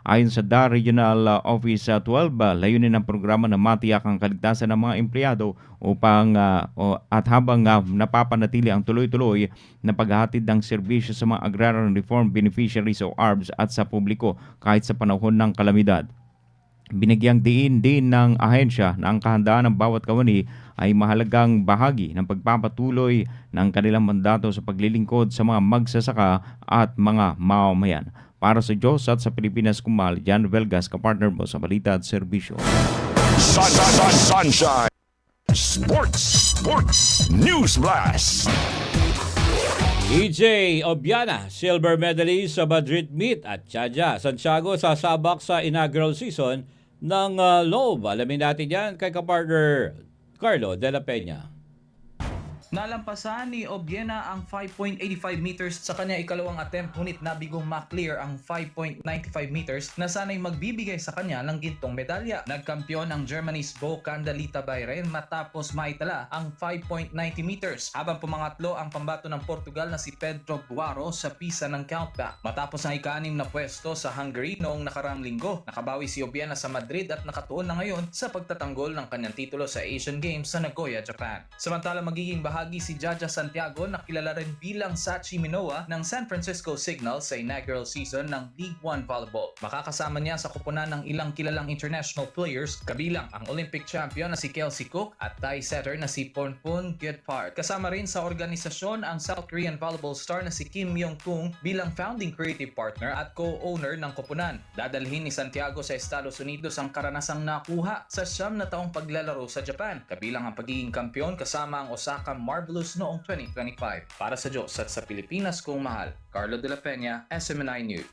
Ayon sa DAR Regional Office 12, layunin ng programa na matiyak ang kaligtasan ng mga empleyado upang at habang napapanatili ang tuloy-tuloy na paghahatid ng serbisyo sa mga agrarian reform beneficiaries o ARBs at sa publiko kahit sa panahon ng kalamidad. Binigyang diin din ng ahensya na ang kahandaan ng bawat kawani ay mahalagang bahagi ng pagpapatuloy ng kanilang mandato sa paglilingkod sa mga magsasaka at mga mamamayan. Para sa Diyos at sa Pilipinas Kumal, Jan Velgas, kapartner mo sa Balita at Serbisyo. Sunshine Sports News Blast. EJ Obiana, silver medalist sa Madrid Meet at Chaja Santiago sasabak sa inaugural season ng Loeb. Alamin natin yan kay kapartner Carlo De La Peña. Nalampasan ni Obiena ang 5.85 meters sa kanya ikalawang attempt, ngunit nabigong ma-clear ang 5.95 meters na sana'y magbibigay sa kanya ng gintong medalya. Nagkampiyon ang Germany's Bo Candalita Bayren matapos maitala ang 5.90 meters, habang pumangatlo ang pambato ng Portugal na si Pedro Guaro sa pisa ng countback. Matapos ang ika-6 na pwesto sa Hungary noong nakaraang linggo, nakabawi si Obiena sa Madrid at nakatuon na ngayon sa pagtatanggol ng kanyang titulo sa Asian Games sa Nagoya, Japan. Samantala, magiging bahagi si Jaja Santiago na kilala rin bilang Sachi Minoa ng San Francisco Signal sa inaugural season ng League 1 Volleyball. Makakasama niya sa kupunan ng ilang kilalang international players, kabilang ang Olympic champion na si Kelsey Cook at Thai setter na si Ponpon Gitpart. Kasama rin sa organisasyon ang South Korean volleyball star na si Kim Yong-kung bilang founding creative partner at co-owner ng kupunan. Dadalhin ni Santiago sa Estados Unidos ang karanasang nakuha sa 9 na taong paglalaro sa Japan, kabilang ang pagiging kampiyon kasama ang Osaka Marvelous noong 2025. Para sa Diyos at sa Pilipinas kong mahal, Carlo De La Peña, SMNI News.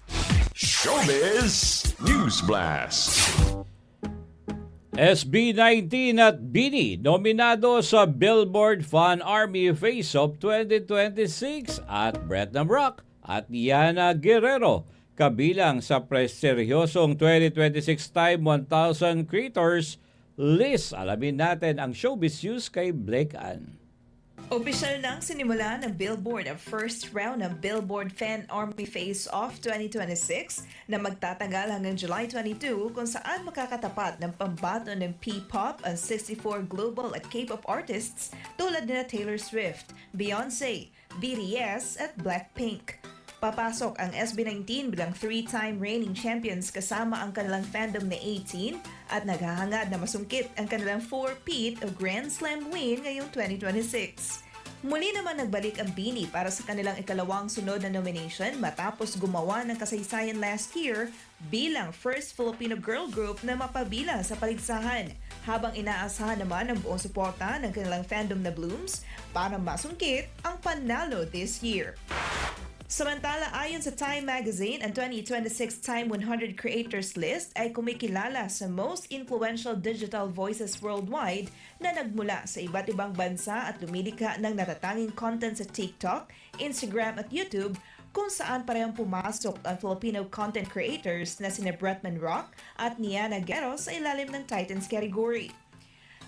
Showbiz News Blast. SB19 at Bini nominado sa Billboard Fan Army Face-Off 2026 at Bretnam Rock at Yana Guerrero kabilang sa prestigyosong 2026 Time 1000 Creators list. Alamin natin ang showbiz news kay Blake Ann. Opisyal nang sinimula ng Billboard ang first round ng Billboard Fan Army Face-Off 2026 na magtatagal hanggang July 22, kung saan makakatapat ng pambato ng P-pop ang 64 global at K-pop artists tulad nila Taylor Swift, Beyoncé, BTS at Blackpink. Papasok ang SB19 bilang 3-time reigning champions kasama ang kanilang fandom na 18 at naghahangad na masungkit ang kanilang 4-peat o Grand Slam win ngayong 2026. Muli naman nagbalik ang Bini para sa kanilang ikalawang sunod na nomination matapos gumawa ng kasaysayan last year bilang first Filipino girl group na mapabilang sa paligsahan, habang inaasahan naman ang buong suporta ng kanilang fandom na Blooms para masungkit ang panalo this year. Samantala, ayon sa Time Magazine, ang 2026 Time 100 Creators List ay kumikilala sa most influential digital voices worldwide na nagmula sa iba't ibang bansa at lumilikha ng natatanging content sa TikTok, Instagram at YouTube, kung saan parehong pumasok ang Filipino content creators na sina Bretnam Rock at Yana Guerrero sa ilalim ng Titans category.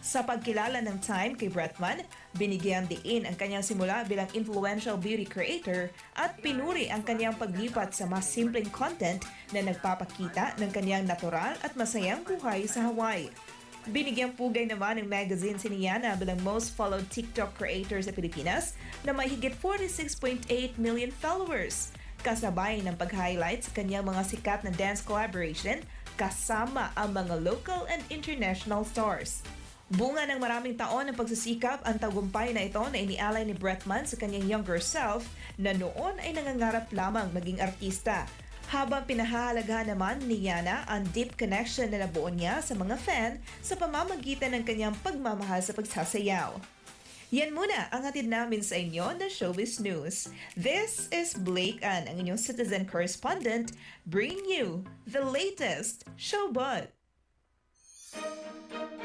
Sa pagkilala ng Time kay Bretman, binigyan diin ang kanyang simula bilang influential beauty creator at pinuri ang kanyang paglipat sa mas simpleng content na nagpapakita ng kanyang natural at masayang buhay sa Hawaii. Binigyang pugay naman ng magazine si Yana bilang most followed TikTok creator sa Pilipinas na may higit 46.8 million followers, kasabay ng pag-highlight sa kanyang mga sikat na dance collaboration kasama ang mga local and international stars. Bunga ng maraming taon ng pagsisikap ang tagumpay na ito na inialay ni Bretman sa kanyang younger self na noon ay nangangarap lamang maging artista, habang pinahahalagahan naman ni Yana ang deep connection na nabuo niya sa mga fan sa pamamagitan ng kanyang pagmamahal sa pagsasayaw. Yan muna ang hatid namin sa inyo na Showbiz News. This is Blake Ann, ang inyong citizen correspondent, bringing you the latest showbuzz.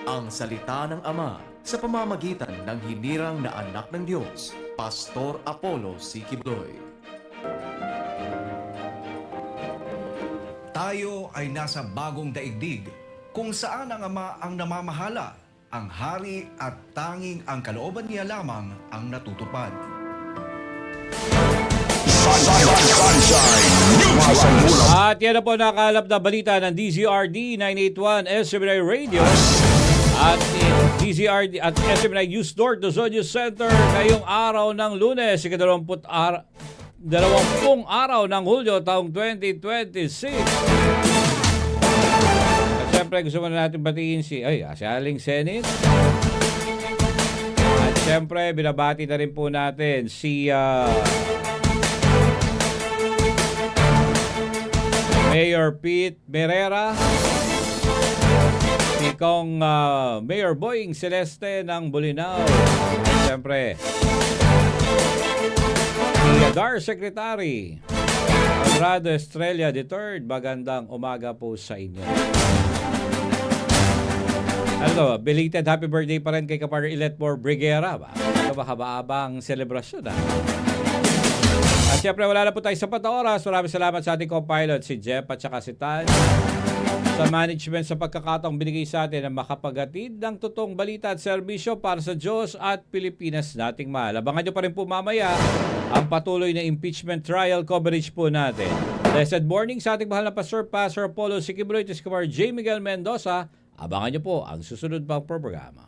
Ang salita ng Ama sa pamamagitan ng hinirang na anak ng Diyos, Pastor Apollo C. Quibloy. Tayo ay nasa bagong daigdig kung saan ang Ama ang namamahala, ang hari at tanging ang kalooban niya lamang ang natutupad. At yan na po nakalap na balita ng DZRD 981 SMNI Radio at DZRD at SMNI News North Luzon News Center ngayong araw ng Lunes, 20 araw ng Hulyo taong 2026. At syempre gusto mo na natin batiin si Aling Senate. At syempre binabati na rin po natin si Mayor Pete Merera, si Kong Mayor Boying Celeste ng Bolinao. At syempre si DAR Secretary Conrado Estrella III, magandang umaga po sa inyo. Ano, belated happy birthday pa rin kay Kapartner Iletmore Briguera ba? Ito ba haba-habang selebrasyon At syempre wala na po tayo sa oras. Maraming salamat sa ating co-pilot si Jeff at saka si Tan sa management sa pagkakataong binigay sa atin na makapagatid ng totoong balita at serbisyo para sa Diyos at Pilipinas nating mahal. Abangan nyo pa rin po mamaya ang patuloy na impeachment trial coverage po natin. Blessed morning sa ating mahal na Pastor Apollo C. Quibloy, si Kapar J. Miguel Mendoza. Abangan nyo po ang susunod pang programa.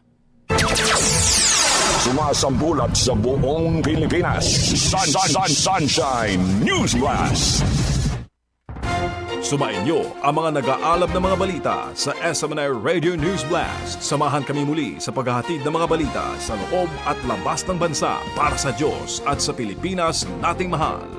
Sumasambulat sa buong Pilipinas. Sunshine News Blast. Sumainyo ang mga nag-aalab na mga balita sa SMNI Radio News Blast. Samahan kami muli sa paghahatid ng mga balita sa loob at labas ng bansa para sa Diyos at sa Pilipinas nating mahal.